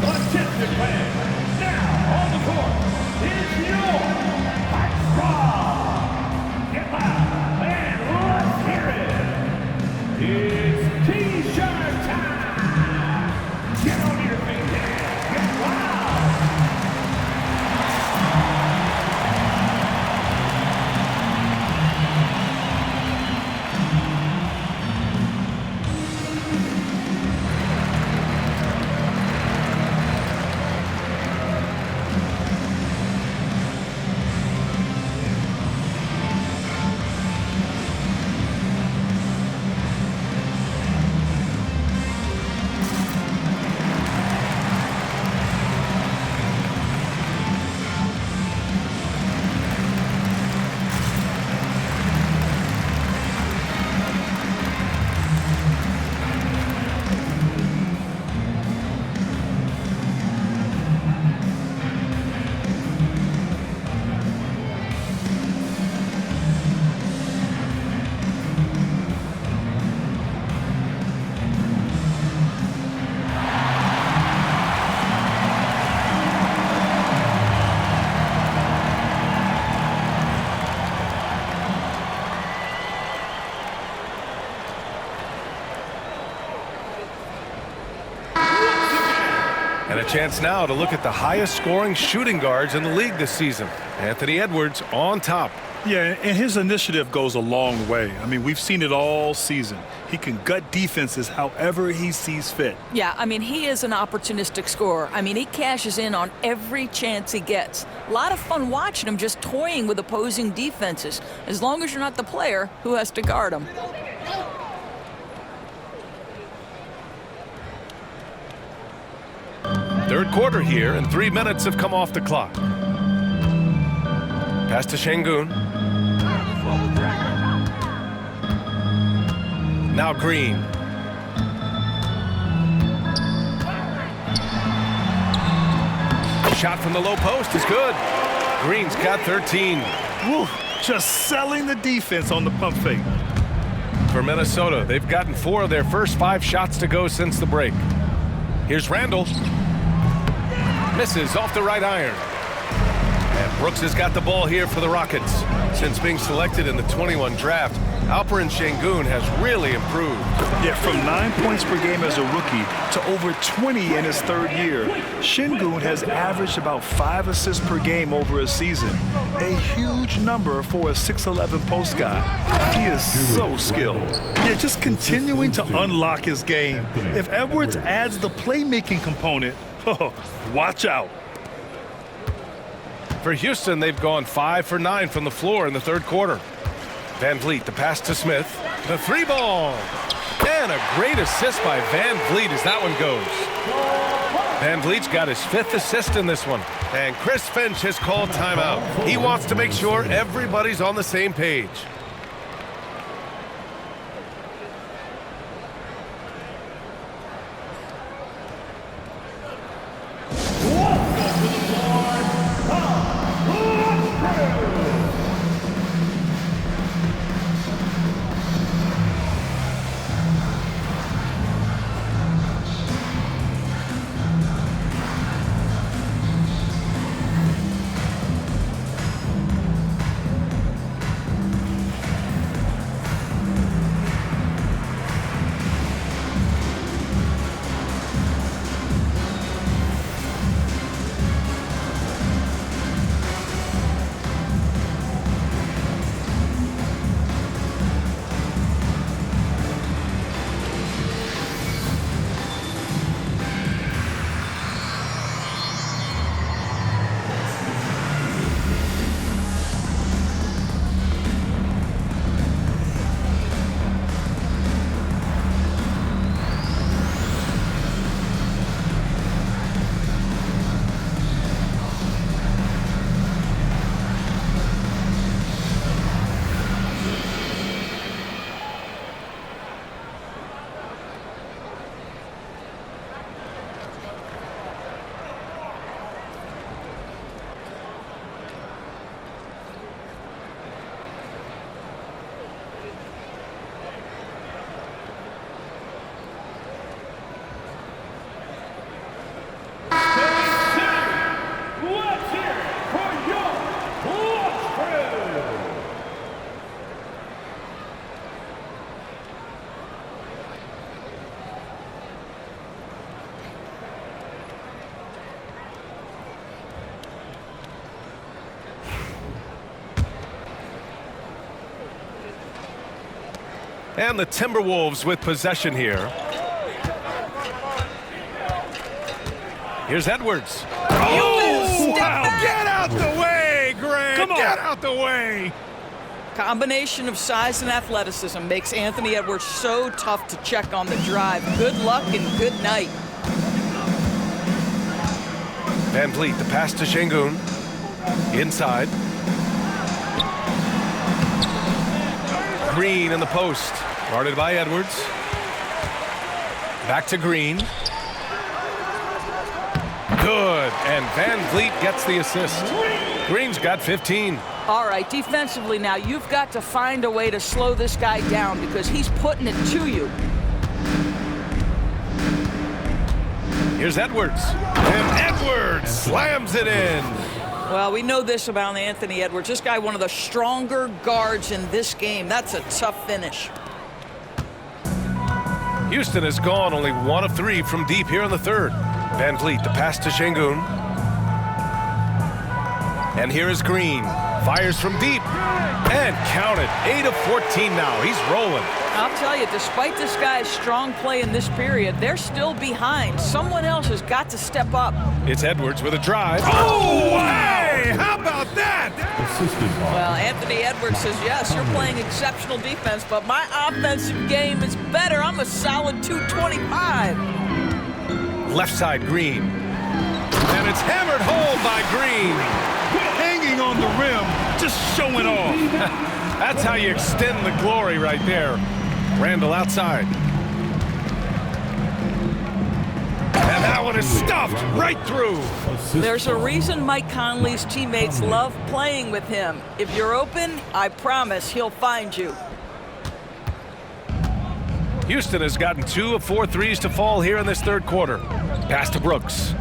Attention fans, now on the court is your Fight Squad. Get loud and let's hear it. It's T-shirt time. Get on your feet and get loud. And a chance now to look at the highest scoring shooting guards in the league this season. Anthony Edwards on top. Yeah, and his initiative goes a long way. I mean, we've seen it all season. He can gut defenses however he sees fit. Yeah, I mean, he is an opportunistic scorer. I mean, he cashes in on every chance he gets. A lot of fun watching him just toying with opposing defenses, as long as you're not the player who has to guard him. Third quarter here, and 3 minutes have come off the clock. Pass to Şengün. Now Green. Shot from the low post is good. Green's got 13. Woo, just selling the defense on the pump fake. For Minnesota, they've gotten 4 of their first 5 shots to go since the break. Here's Randle. Misses off the right iron. And Brooks has got the ball here for the Rockets. Since being selected in the 21 draft, Alperen Şengün has really improved. Yeah, from 9 points per game as a rookie to over 20 in his third year, Şengün has averaged about 5 assists per game over a season. A huge number for a 6'11 post guy. He is so skilled. Yeah, just continuing to unlock his game. If Edwards adds the playmaking component, watch out. For Houston, they've gone 5 for 9 from the floor in the third quarter. Van Vliet, the pass to Smith. The 3-ball. And a great assist by Van Vliet as that one goes. Van Vliet's got his 5th assist in this one. And Chris Finch has called timeout. He wants to make sure everybody's on the same page. And the Timberwolves with possession here. Here's Edwards. Oh, wow. Get out the way, Grant. Come on. Get out the way. Combination of size and athleticism makes Anthony Edwards so tough to check on the drive. Good luck and good night. Van Vliet, the pass to Şengün. Inside. Green in the post. Guarded by Edwards. Back to Green. Good. And Van Vliet gets the assist. Green's got 15. All right, defensively now, you've got to find a way to slow this guy down because he's putting it to you. Here's Edwards. And Edwards slams it in. Well, we know this about Anthony Edwards. This guy, one of the stronger guards in this game. That's a tough finish. Houston has gone only 1 of 3 from deep here in the third. Van Vliet, the pass to Şengün. And here is Green. Fires from deep. And counted. 8 of 14 now. He's rolling. I'll tell you, despite this guy's strong play in this period, they're still behind. Someone else has got to step up. It's Edwards with a drive. Oh, hey! How about that? Well, Anthony Edwards says, yes, you're playing exceptional defense, but my offensive game is better. I'm a solid 225. Left side, Green. And it's hammered home by Green. Hanging on the rim, just showing off. That's how you extend the glory right there. Randle outside. And that one is stuffed right through. There's a reason Mike Conley's teammates love playing with him. If you're open, I promise he'll find you. Houston has gotten 2 of 4 threes to fall here in this third quarter. Pass to Brooks.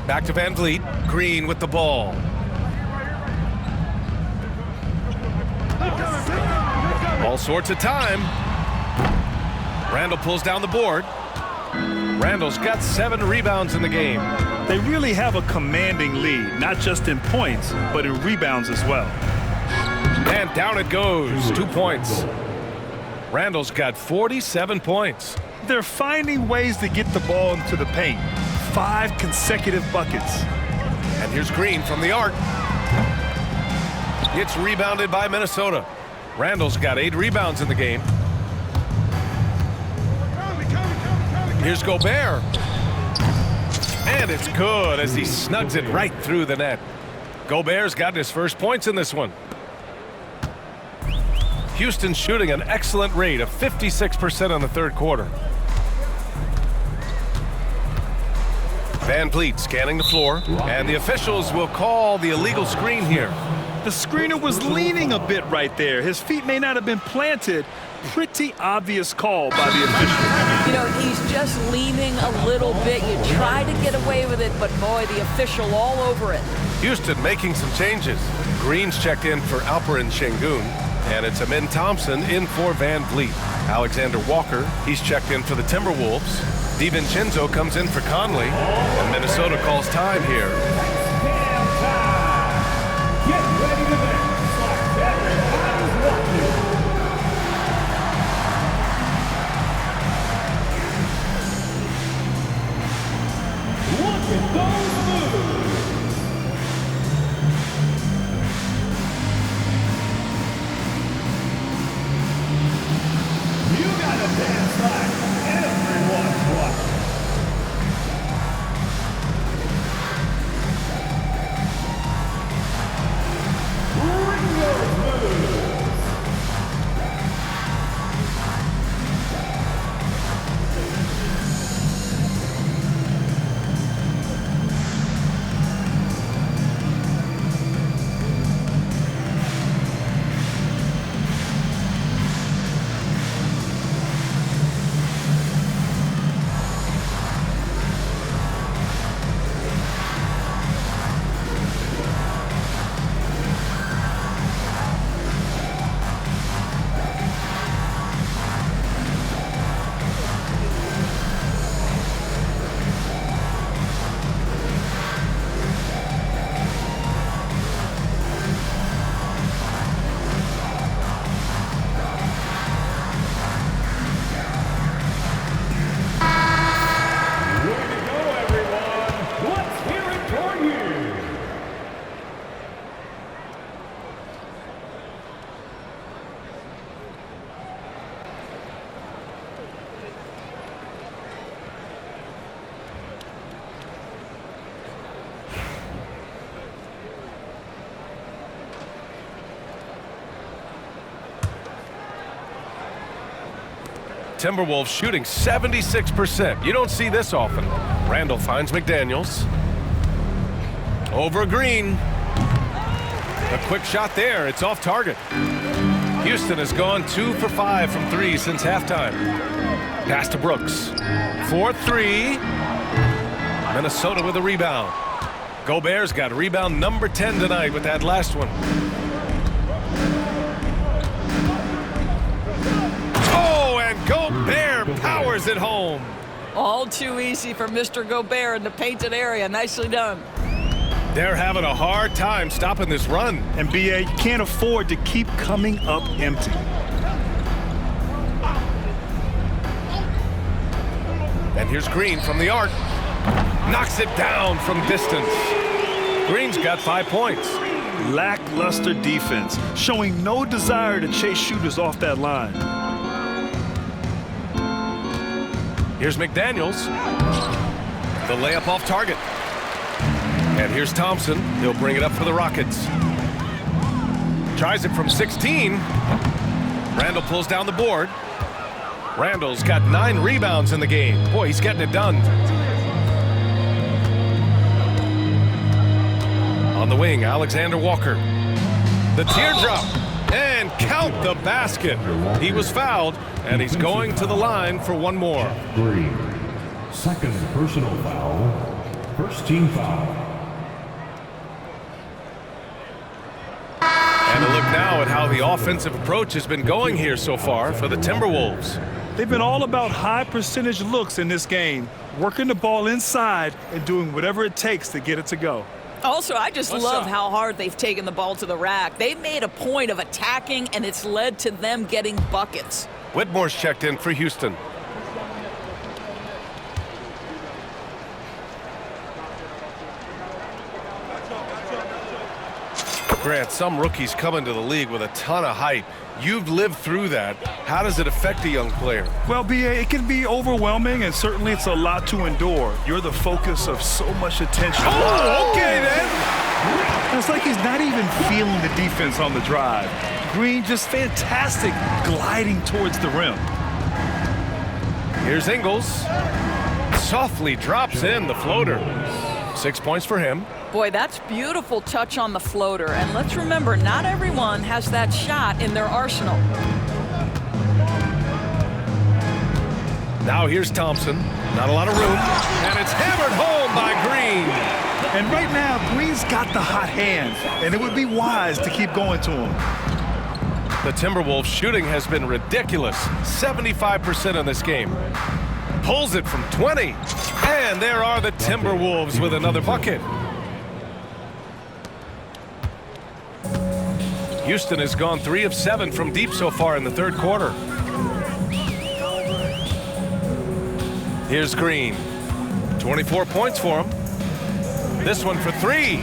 Back to Van Vliet. Green with the ball. All sorts of time. Randle pulls down the board. Randle's got 7 rebounds in the game. They really have a commanding lead, not just in points, but in rebounds as well. And down it goes. 2 points. Randle's got 47 points. They're finding ways to get the ball into the paint. 5 consecutive buckets. And here's Green from the arc. It's rebounded by Minnesota. Randle's got 8 rebounds in the game. Here's Gobert. And it's good as he snugs it right through the net. Gobert's got his first points in this one. Houston shooting an excellent rate of 56% in the third quarter. Van Vliet scanning the floor, and the officials will call the illegal screen here. The screener was leaning a bit right there. His feet may not have been planted. Pretty obvious call by the official. You know, he's just leaning a little bit. You try to get away with it, but boy, the official all over it. Houston making some changes. Green's checked in for Alperen Şengün, and it's Amin Thompson in for Van Vliet. Alexander Walker, he's checked in for the Timberwolves. DiVincenzo comes in for Conley, and Minnesota calls time here. Get ready to dance like everybody's watching. Look at those moves. You gotta dance like everyone's watching. Timberwolves shooting 76%. You don't see this often. Randle finds McDaniels. Over Green. A quick shot there. It's off target. Houston has gone 2 for 5 from 3 since halftime. Pass to Brooks. 4-3. Minnesota with a rebound. Gobert's got rebound number 10 tonight with that last one. Oh, and Gobert powers it home. All too easy for Mr. Gobert in the painted area. Nicely done. They're having a hard time stopping this run. And BA can't afford to keep coming up empty. And here's Green from the arc. Knocks it down from distance. Green's got 5 points. Lackluster defense, showing no desire to chase shooters off that line. Here's McDaniels. The layup off target. And here's Thompson. He'll bring it up for the Rockets. Tries it from 16. Randle pulls down the board. Randle's got 9 rebounds in the game. Boy, he's getting it done. On the wing, Alexander Walker. The teardrop. And count the basket. He was fouled, and he's going to the line for one more. Green. Second personal foul. First team foul. And a look now at how the offensive approach has been going here so far for the Timberwolves. They've been all about high percentage looks in this game, working the ball inside and doing whatever it takes to get it to go. Also, I just love how hard they've taken the ball to the rack. They've made a point of attacking, and it's led to them getting buckets. Whitmore's checked in for Houston. Grant, some rookies come into the league with a ton of hype. You've lived through that. How does it affect a young player? Well, BA, it can be overwhelming, and certainly it's a lot to endure. You're the focus of so much attention. Oh, okay then. It's like he's not even feeling the defense on the drive. Green just fantastic gliding towards the rim. Here's Ingles. Softly drops in the floater. 6 points for him. Boy, that's beautiful touch on the floater. And let's remember, not everyone has that shot in their arsenal. Now here's Thompson. Not a lot of room. And it's hammered home by Green. And right now, Green's got the hot hand, and it would be wise to keep going to him. The Timberwolves shooting has been ridiculous. 75% in this game. Pulls it from 20. And there are the Timberwolves with another bucket. Houston has gone 3 of 7 from deep so far in the third quarter. Here's Green. 24 points for him. This one for 3.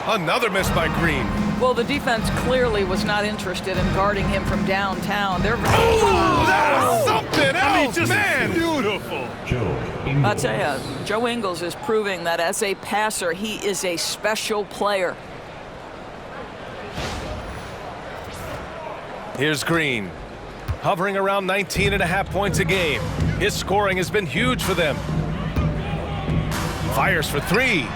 Another miss by Green. Well, the defense clearly was not interested in guarding him from downtown. They're that was something else, just man. Beautiful. I'll tell you, Joe Ingles is proving that as a passer, he is a special player. Here's Green, hovering around 19.5 points a game. His scoring has been huge for them. Fires for 3.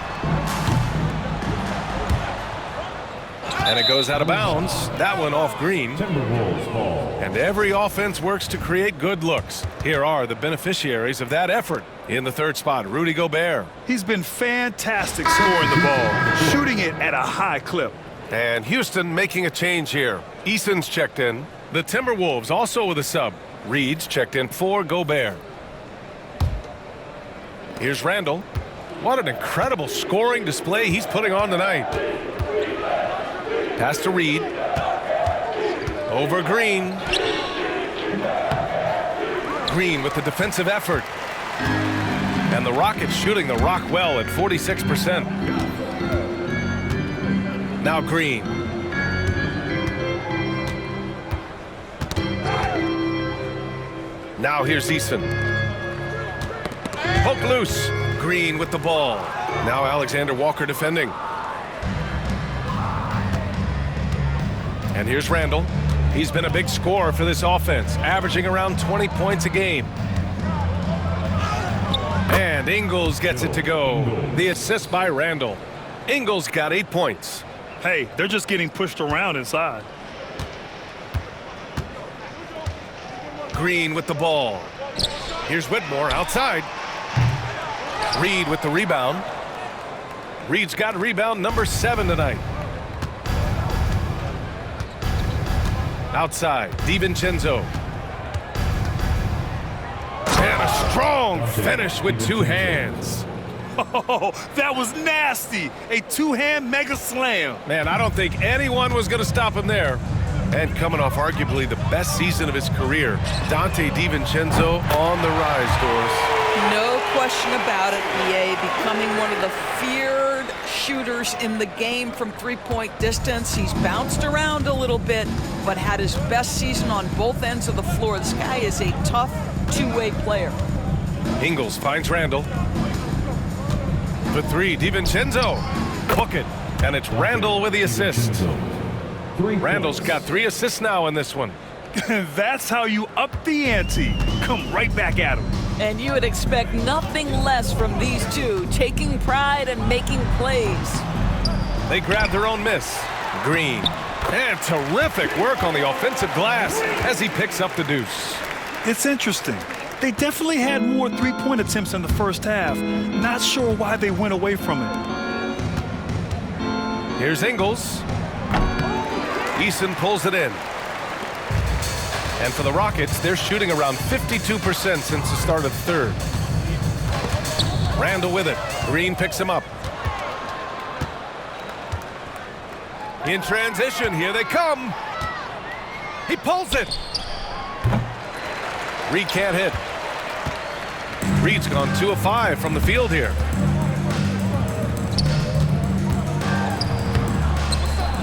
And it goes out of bounds. That one off Green. Timberwolves ball. And every offense works to create good looks. Here are the beneficiaries of that effort. In the third spot, Rudy Gobert. He's been fantastic scoring the ball, shooting it at a high clip. And Houston making a change here. Eason's checked in. The Timberwolves also with a sub. Reed's checked in for Gobert. Here's Randle. What an incredible scoring display he's putting on tonight. Pass to Reed. Over Green. Green with the defensive effort. And the Rockets shooting the rock well at 46%. Now Green. Now here's Eason. Poke loose. Green with the ball. Now Alexander Walker defending. And here's Randle. He's been a big scorer for this offense, averaging around 20 points a game. And Ingles gets it to go. The assist by Randle. Ingles got 8 points. Hey, they're just getting pushed around inside. Green with the ball. Here's Whitmore outside. Reed with the rebound. Reed's got rebound number 7 tonight. Outside, DiVincenzo. And a strong finish with 2 hands. Oh, that was nasty. A 2-hand mega slam. Man, I don't think anyone was going to stop him there. And coming off arguably the best season of his career, Dante DiVincenzo on the rise, Doris. No question about it, EA, becoming one of the feared shooters in the game from three-point distance. He's bounced around a little bit, but had his best season on both ends of the floor. This guy is a tough two-way player. Ingles finds Randle. For 3, DiVincenzo. Book it. And it's Randle with the assist. Randle's got 3 assists now in this one. That's how you up the ante. Come right back at him. And you would expect nothing less from these two, taking pride and making plays. They grab their own miss. Green. And terrific work on the offensive glass as he picks up the deuce. It's interesting. They definitely had more three-point attempts in the first half. Not sure why they went away from it. Here's Ingles. Eason pulls it in. And for the Rockets, they're shooting around 52% since the start of the third. Randle with it. Green picks him up. In transition, here they come. He pulls it. Reed can't hit. Reed's gone 2 of 5 from the field here.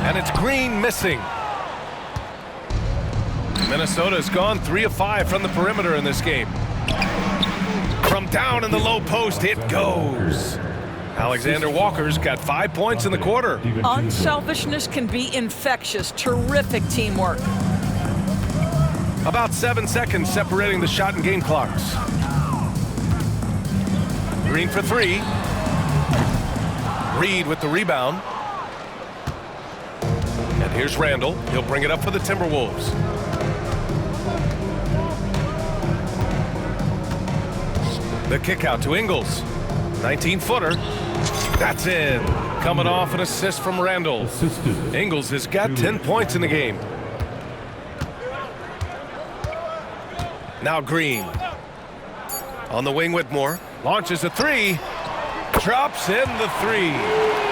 And it's Green missing. Minnesota's gone 3 of 5 from the perimeter in this game. From down in the low post, it goes. Alexander Walker's got 5 points in the quarter. Unselfishness can be infectious. Terrific teamwork. About 7 seconds separating the shot and game clocks. Green for 3. Reed with the rebound. And here's Randle. He'll bring it up for the Timberwolves. The kick out to Ingles. 19-footer. That's in. Coming off an assist from Randle. Ingles has got 10 points in the game. Now Green. On the wing, Whitmore. Launches a 3. Drops in the 3.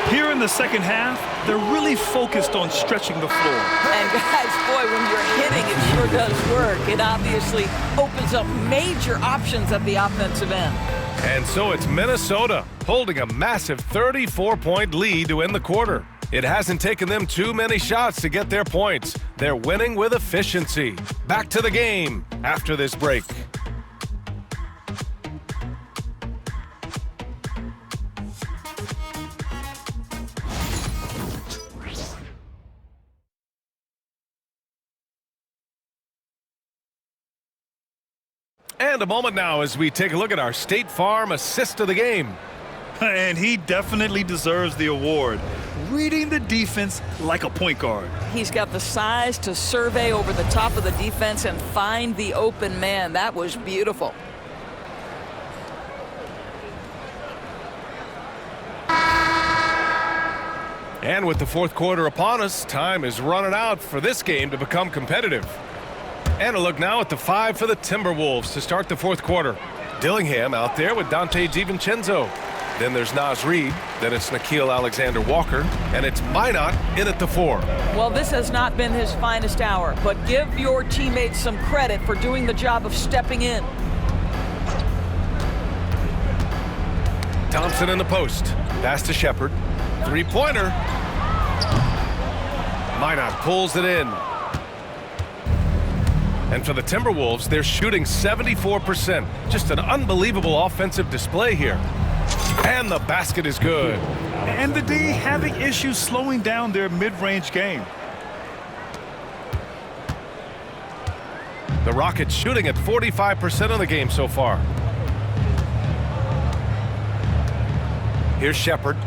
Here in the second half, they're really focused on stretching the floor. And guys, boy, when you're hitting, it sure does work. It obviously opens up major options at the offensive end. And so it's Minnesota holding a massive 34-point lead to end the quarter. It hasn't taken them too many shots to get their points. They're winning with efficiency. Back to the game after this break. And a moment now as we take a look at our State Farm assist of the game. And he definitely deserves the award. Reading the defense like a point guard. He's got the size to survey over the top of the defense and find the open man. That was beautiful. And with the fourth quarter upon us, time is running out for this game to become competitive. And a look now at the 5 for the Timberwolves to start the fourth quarter. Dillingham out there with Dante DiVincenzo. Then there's Naz Reid. Then it's Nickeil Alexander-Walker. And it's Minot in at the 4. Well, this has not been his finest hour, but give your teammates some credit for doing the job of stepping in. Thompson in the post. Pass to Shepard. Three-pointer. Minot pulls it in. And for the Timberwolves, they're shooting 74%. Just an unbelievable offensive display here. And the basket is good. And the D having issues slowing down their mid-range game. The Rockets shooting at 45% of the game so far. Here's Shepherd.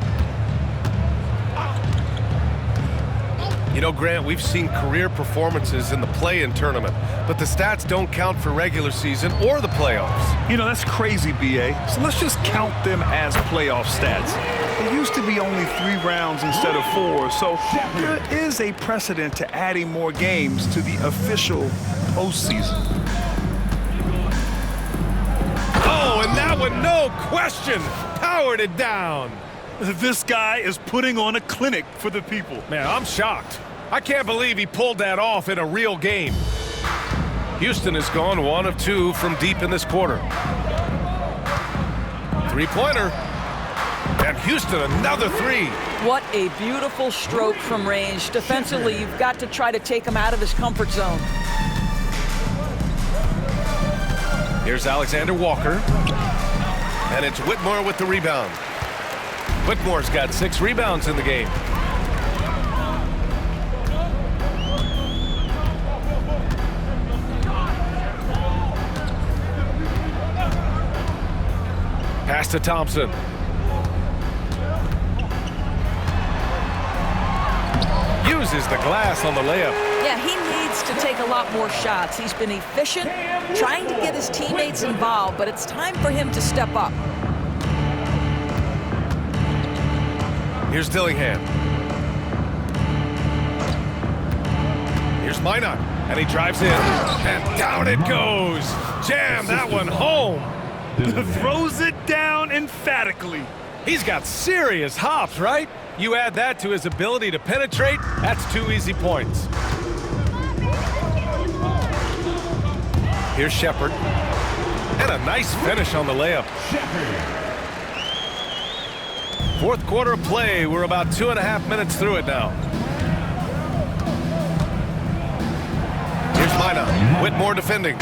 You know, Grant, we've seen career performances in the play-in tournament, but the stats don't count for regular season or the playoffs. You know, that's crazy, B.A. So let's just count them as playoff stats. It used to be only 3 rounds instead of 4, so there is a precedent to adding more games to the official postseason. Oh, and that one, no question, powered it down. This guy is putting on a clinic for the people. Man, I'm shocked. I can't believe he pulled that off in a real game. Houston has gone 1 of 2 from deep in this quarter. Three-pointer. And Houston another 3. What a beautiful stroke from range. Defensively, you've got to try to take him out of his comfort zone. Here's Alexander Walker. And it's Whitmore with the rebound. Whitmore's got 6 rebounds in the game. Pass to Thompson. Uses the glass on the layup. Yeah, he needs to take a lot more shots. He's been efficient, trying to get his teammates involved, but it's time for him to step up. Here's Dillingham. Here's Minot, and he drives in, and down it goes. Jam that one home. Throws it down emphatically. He's got serious hops, right? You add that to his ability to penetrate, that's 2 easy points. Here's Shepherd. And a nice finish on the layup. Fourth quarter of play. We're about 2.5 minutes through it now. Here's Minot. Whitmore defending.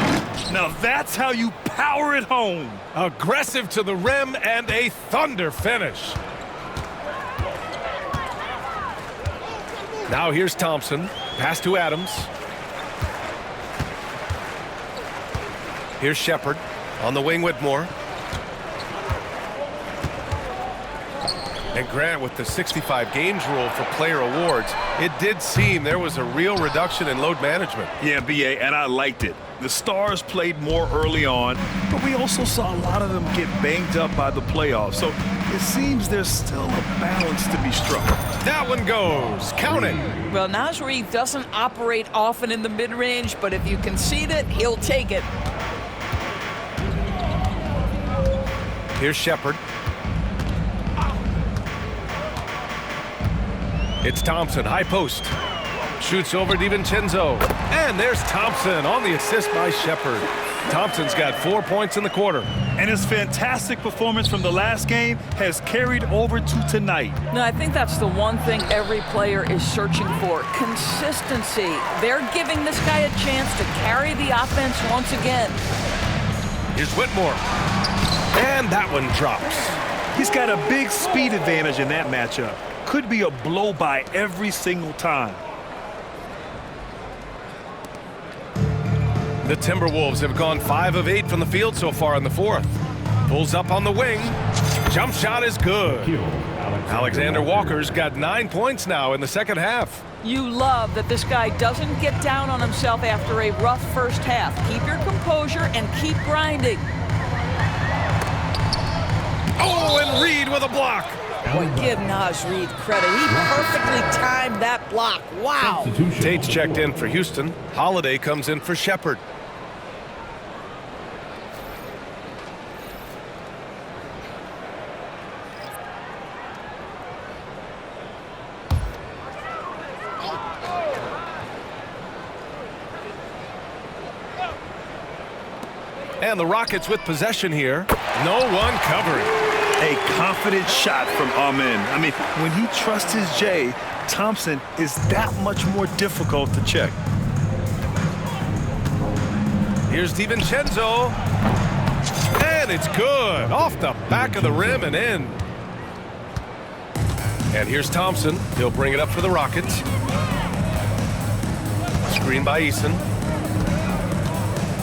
Now that's how you power it home. Aggressive to the rim and a thunder finish. Now here's Thompson. Pass to Adams. Here's Shepherd. On the wing, Whitmore. And Grant, with the 65 games rule for player awards, it did seem there was a real reduction in load management. Yeah, B.A., and I liked it. The stars played more early on, but we also saw a lot of them get banged up by the playoffs. So it seems there's still a balance to be struck. That one goes. Count it. Well, Naz Reid doesn't operate often in the mid-range, but if you concede it, he'll take it. Here's Shepherd. It's Thompson, high post. Shoots over DiVincenzo. And there's Thompson on the assist by Shepherd. Thompson's got 4 points in the quarter. And his fantastic performance from the last game has carried over to tonight. No, I think that's the one thing every player is searching for. Consistency. They're giving this guy a chance to carry the offense once again. Here's Whitmore. And that one drops. He's got a big speed advantage in that matchup. Could be a blow by every single time. The Timberwolves have gone 5 of 8 from the field so far in the fourth. Pulls up on the wing. Jump shot is good. Alexander Walker's got 9 points now in the second half. You love that this guy doesn't get down on himself after a rough first half. Keep your composure and keep grinding. Oh, and Reid with a block. Boy, give Naz Reid credit. He perfectly timed that block. Wow. Tate's checked in for Houston. Holiday comes in for Shepherd. And the Rockets with possession here. No one covering. A confident shot from Amen. I mean, when he trusts his J, Thompson is that much more difficult to check. Here's DiVincenzo. And it's good. Off the back of the rim and in. And here's Thompson. He'll bring it up for the Rockets. Screen by Eason.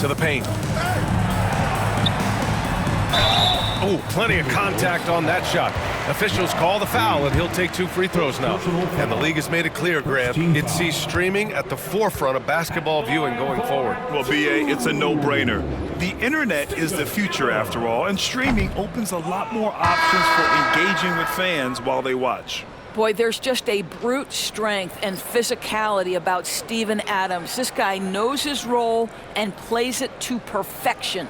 to the paint. Oh, plenty of contact on that shot. Officials call the foul, and he'll take 2 free throws now. And the league has made it clear, Grant, it sees streaming at the forefront of basketball viewing going forward. Well, B.A., it's a no-brainer. The internet is the future, after all, and streaming opens a lot more options for engaging with fans while they watch. Boy, there's just a brute strength and physicality about Steven Adams. This guy knows his role and plays it to perfection.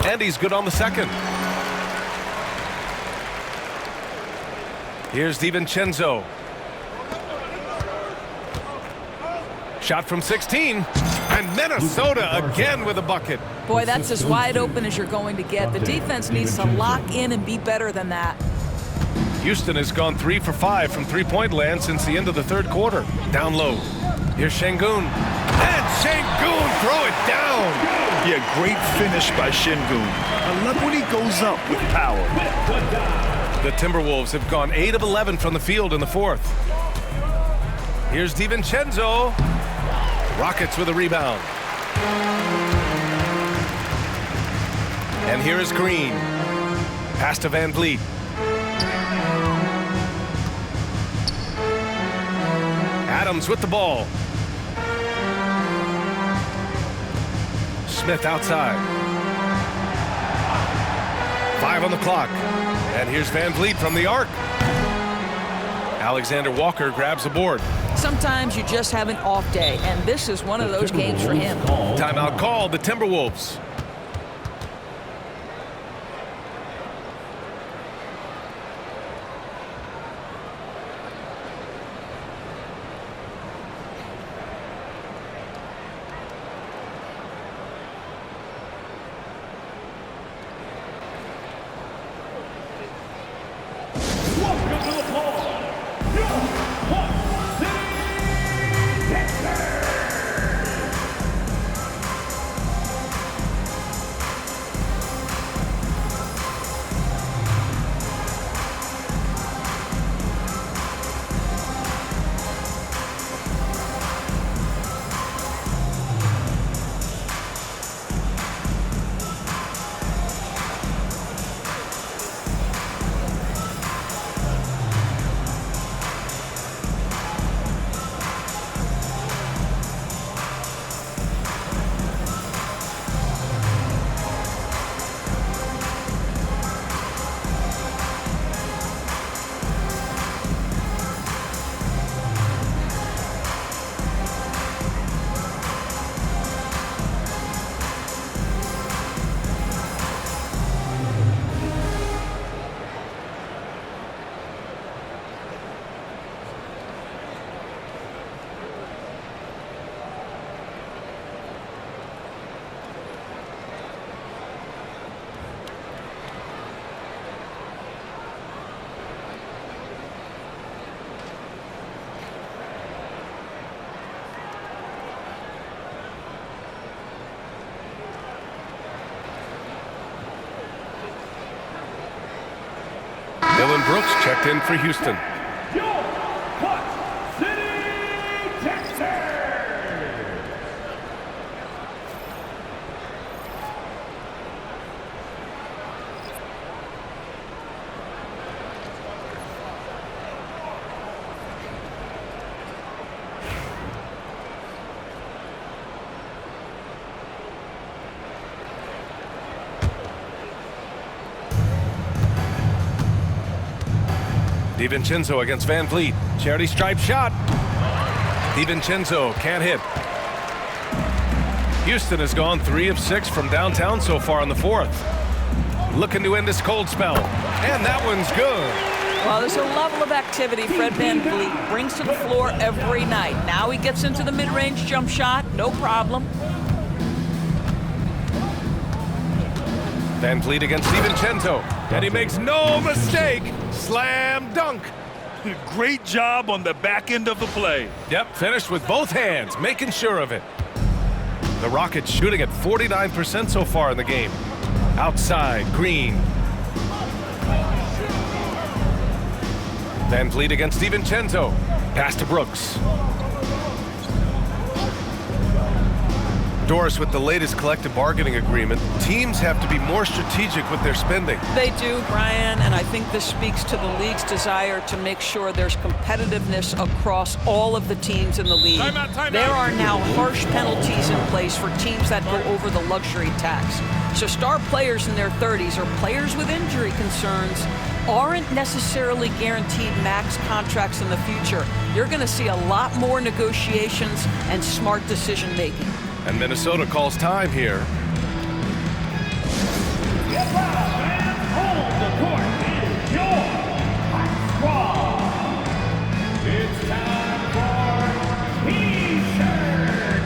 And he's good on the second. Here's DiVincenzo. Shot from 16. And Minnesota again with a bucket. Boy, that's as wide open as you're going to get. The defense needs to lock in and be better than that. Houston has gone 3 for 5 from three-point land since the end of the third quarter. Down low. Here's Şengün. And Şengün throw it down. Yeah, great finish by Şengün. I love when he goes up with power. The Timberwolves have gone 8 of 11 from the field in the fourth. Here's DiVincenzo. Rockets with a rebound. And here is Green. Pass to Van Vliet. Adams with the ball. Smith outside. 5 on the clock. And here's Van Vliet from the arc. Alexander Walker grabs the board. Sometimes you just have an off day, and this is one of those games for him. Timeout called, the Timberwolves. Dillon Brooks checked in for Houston. DiVincenzo against Van Vliet. Charity stripe shot. DiVincenzo can't hit. Houston has gone 3 of 6 from downtown so far in the fourth. Looking to end this cold spell. And that one's good. Well, there's a level of activity Fred Van Vliet brings to the floor every night. Now he gets into the mid-range jump shot, no problem. Van Vliet against DiVincenzo. And he makes no mistake. Slam dunk. Great job on the back end of the play. Yep, finished with both hands, making sure of it. The Rockets shooting at 49% so far in the game. Outside, Green. Van Vliet against DiVincenzo. Pass to Brooks. Doris, with the latest collective bargaining agreement, teams have to be more strategic with their spending. They do, Brian, and I think this speaks to the league's desire to make sure there's competitiveness across all of the teams in the league. There are now harsh penalties in place for teams that go over the luxury tax. So star players in their 30s or players with injury concerns aren't necessarily guaranteed max contracts in the future. You're going to see a lot more negotiations and smart decision-making. And Minnesota calls time here. Get loud, fans. Hold the court is your hot squad. It's time for T-shirts.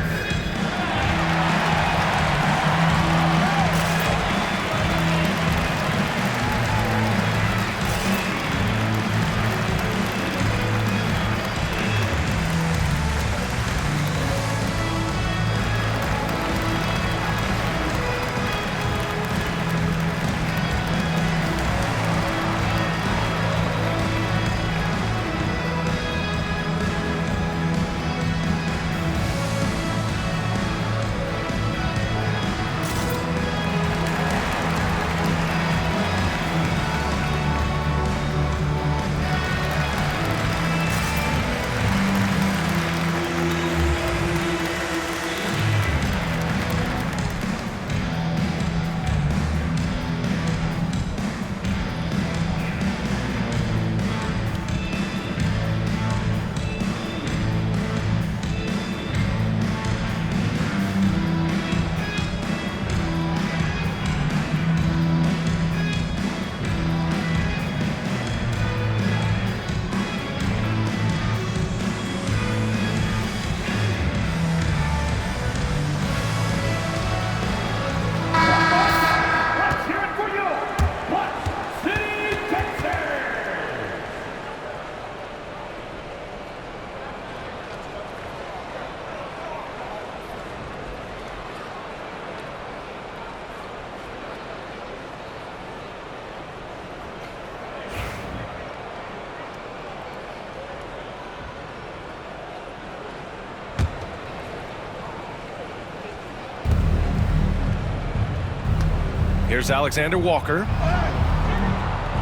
Here's Alexander Walker.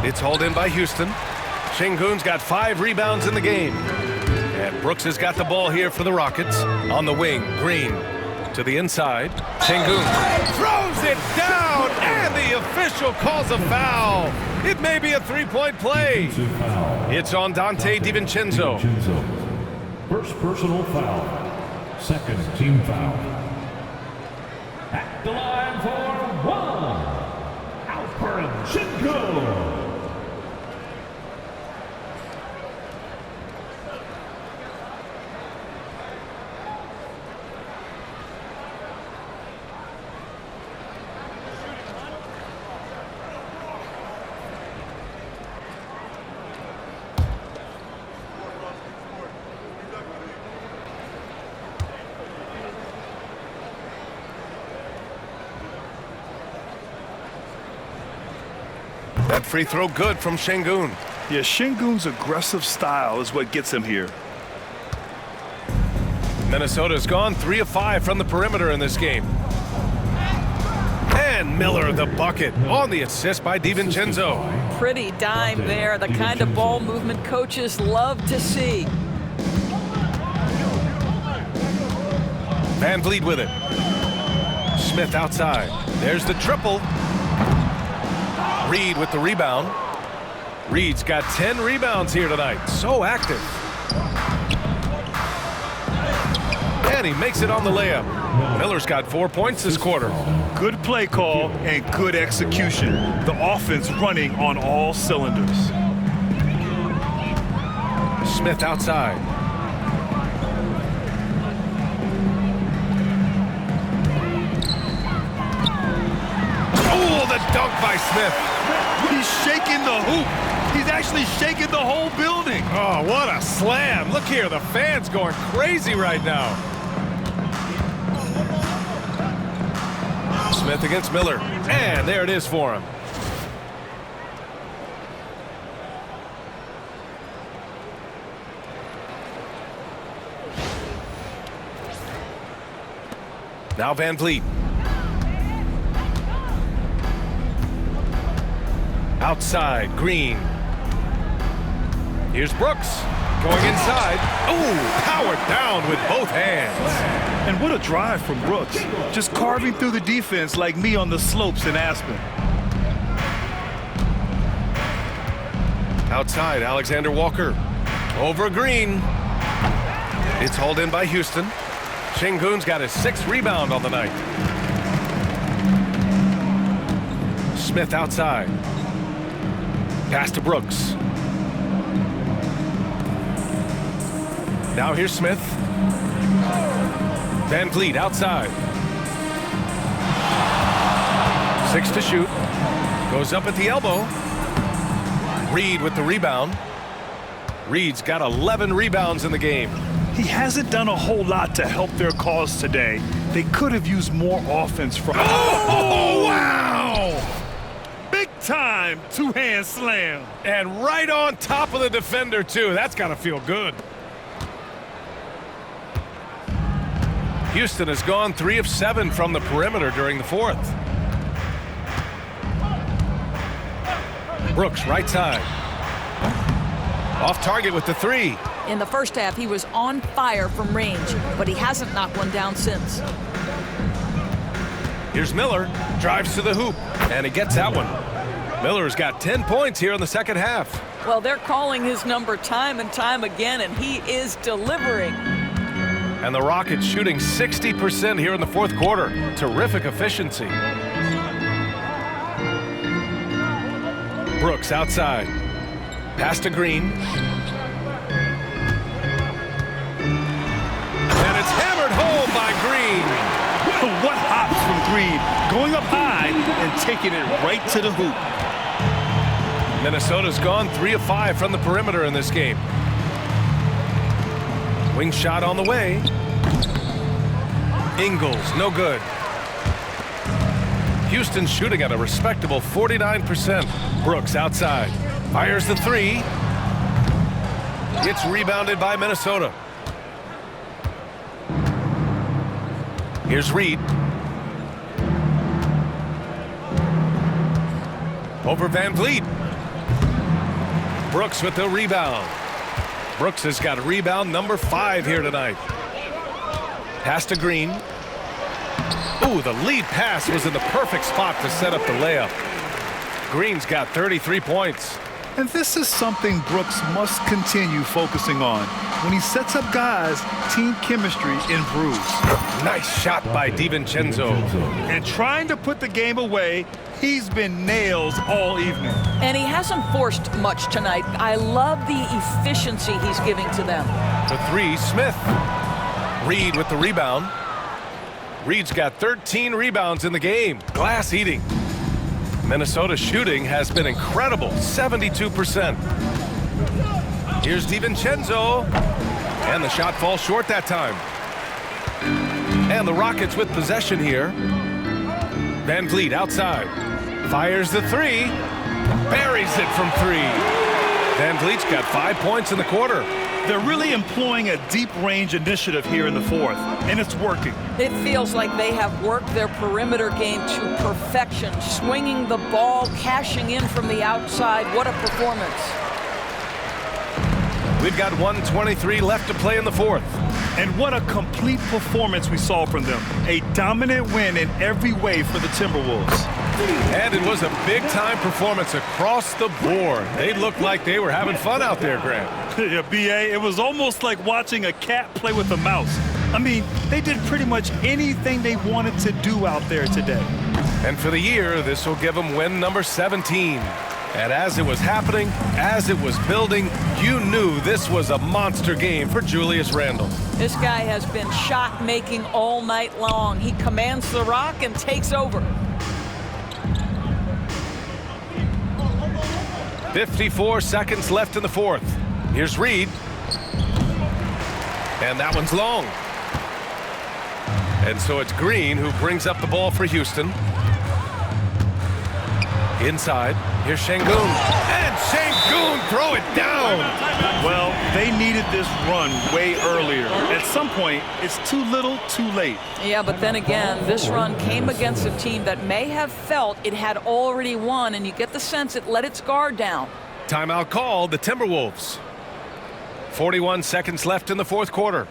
It's hauled in by Houston. Şengün's got 5 rebounds in the game. And Brooks has got the ball here for the Rockets. On the wing, Green to the inside. Şengün throws it down, and the official calls a foul. It may be a 3-point play. It's on Dante DiVincenzo. First personal foul. Second team foul. At the line for 1. Alperen Şengün. That free throw good from Şengün. Yeah, Şengün's aggressive style is what gets him here. Minnesota's gone 3 of 5 from the perimeter in this game. And Miller the bucket on the assist by DiVincenzo. Pretty dime there, the kind of ball movement coaches love to see. Van Vliet with it. Smith outside. There's the triple. Reed with the rebound. Reed's got 10 rebounds here tonight. So active. And he makes it on the layup. Miller's got 4 points this quarter. Good play call and good execution. The offense running on all cylinders. Smith outside. Oh, the dunk by Smith. He's shaking the hoop. He's actually shaking the whole building. Oh, what a slam. Look here, the fans going crazy right now. Smith against Miller, and there it is for him. Now Van Vliet. Outside, Green. Here's Brooks going inside. Oh, powered down with both hands. And what a drive from Brooks. Just carving through the defense like me on the slopes in Aspen. Outside, Alexander Walker. Over Green. It's hauled in by Houston. Şengün's got his 6th rebound on the night. Smith outside. Pass to Brooks. Now here's Smith. Van Vliet outside. 6 to shoot. Goes up at the elbow. Reed with the rebound. Reed's got 11 rebounds in the game. He hasn't done a whole lot to help their cause today. They could have used more offense from... Oh, wow! Big time two-hand slam. And right on top of the defender, too. That's got to feel good. Houston has gone 3 of 7 from the perimeter during the 4th. Brooks, right side. Off target with the 3. In the first half, he was on fire from range, but he hasn't knocked one down since. Here's Miller, drives to the hoop, and he gets that one. Miller's got 10 points here in the second half. Well, they're calling his number time and time again, and he is delivering. And the Rockets shooting 60% here in the 4th quarter. Terrific efficiency. Brooks outside. Pass to Green. And it's hammered home by Green. What hops from Green, going up high and taking it right to the hoop. Minnesota's gone 3 of 5 from the perimeter in this game. Wing shot on the way. Ingles, no good. Houston shooting at a respectable 49%. Brooks outside. Fires the 3. It's rebounded by Minnesota. Here's Reed. Over Van Vliet. Brooks with the rebound. Brooks has got rebound number 5 here tonight. Pass to Green. Ooh, the lead pass was in the perfect spot to set up the layup. Green's got 33 points. And this is something Brooks must continue focusing on. When he sets up guys, team chemistry improves. Nice shot by DiVincenzo. And trying to put the game away, he's been nails all evening. And he hasn't forced much tonight. I love the efficiency he's giving to them. The 3, Smith. Reed with the rebound. Reed's got 13 rebounds in the game. Glass eating. Minnesota's shooting has been incredible, 72%. Here's DiVincenzo. And the shot falls short that time. And the Rockets with possession here. Van Vliet outside. Fires the 3. Buries it from 3. Van Vliet's got 5 points in the quarter. They're really employing a deep range initiative here in the 4th, and it's working. It feels like they have worked their perimeter game to perfection, swinging the ball, cashing in from the outside. What a performance. We've got 1:23 left to play in the 4th. And what a complete performance we saw from them. A dominant win in every way for the Timberwolves. And it was a big-time performance across the board. They looked like they were having fun out there, Grant. Yeah, B.A., it was almost like watching a cat play with a mouse. I mean, they did pretty much anything they wanted to do out there today. And for the year, this will give them win number 17. And as it was happening, as it was building, you knew this was a monster game for Julius Randle. This guy has been shot-making all night long. He commands the rock and takes over. 54 seconds left in the fourth. Here's Reed. And that one's long. And so it's Green who brings up the ball for Houston. Inside, here's Şengün. And Şengün throw it down. Well, they needed this run way earlier. At some point, it's too little, too late. Yeah, but then again, this run came against a team that may have felt it had already won, and you get the sense it let its guard down. Timeout called, the Timberwolves. 41 seconds left in the fourth quarter.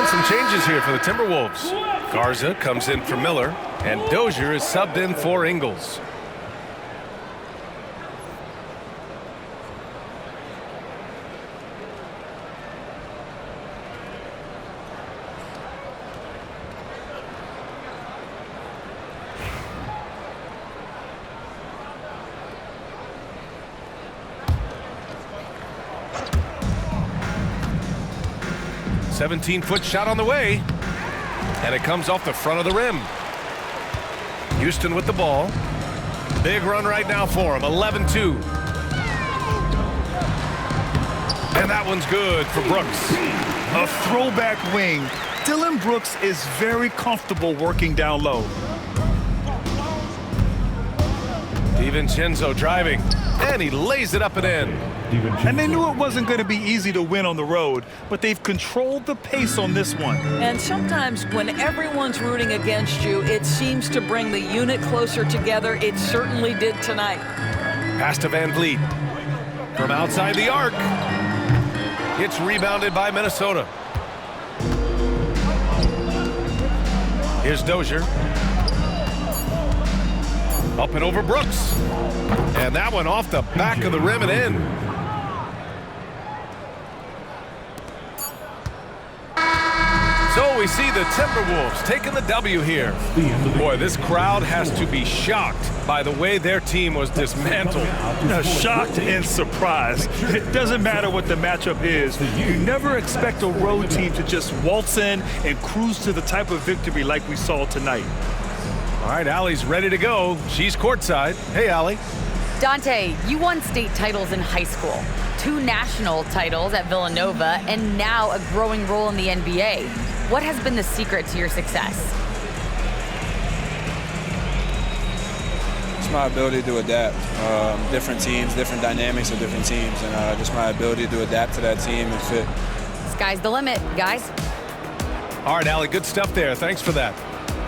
Some changes here for the Timberwolves. Garza comes in for Miller, and Dozier is subbed in for Ingles. A 17-foot shot on the way, and it comes off the front of the rim. Houston with the ball. Big run right now for him, 11-2. And that one's good for Brooks. A throwback wing. Dillon Brooks is very comfortable working down low. DiVincenzo driving, and he lays it up and in. And they knew it wasn't going to be easy to win on the road, but they've controlled the pace on this one. And sometimes when everyone's rooting against you, it seems to bring the unit closer together. It certainly did tonight. Pass to Van Vliet. From outside the arc. It's rebounded by Minnesota. Here's Dozier. Up and over Brooks. And that one off the back of the rim and in. So we see the Timberwolves taking the W here. Boy, this crowd has to be shocked by the way their team was dismantled. Shocked and surprised. It doesn't matter what the matchup is. You never expect a road team to just waltz in and cruise to the type of victory like we saw tonight. All right, Allie's ready to go. She's courtside. Hey, Allie. Dante, you won state titles in high school, 2 national titles at Villanova, and now a growing role in the NBA. What has been the secret to your success? It's my ability to adapt. Different teams, different dynamics of different teams, and just my ability to adapt to that team and fit. Sky's the limit, guys. All right, Allie, good stuff there. Thanks for that.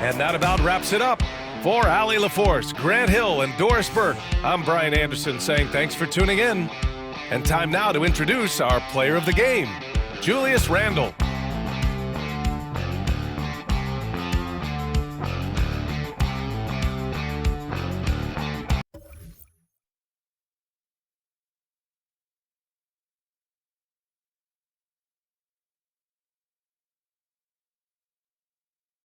And that about wraps it up. For Allie LaForce, Grant Hill, and Doris Burke, I'm Brian Anderson saying thanks for tuning in. And time now to introduce our player of the game, Julius Randle.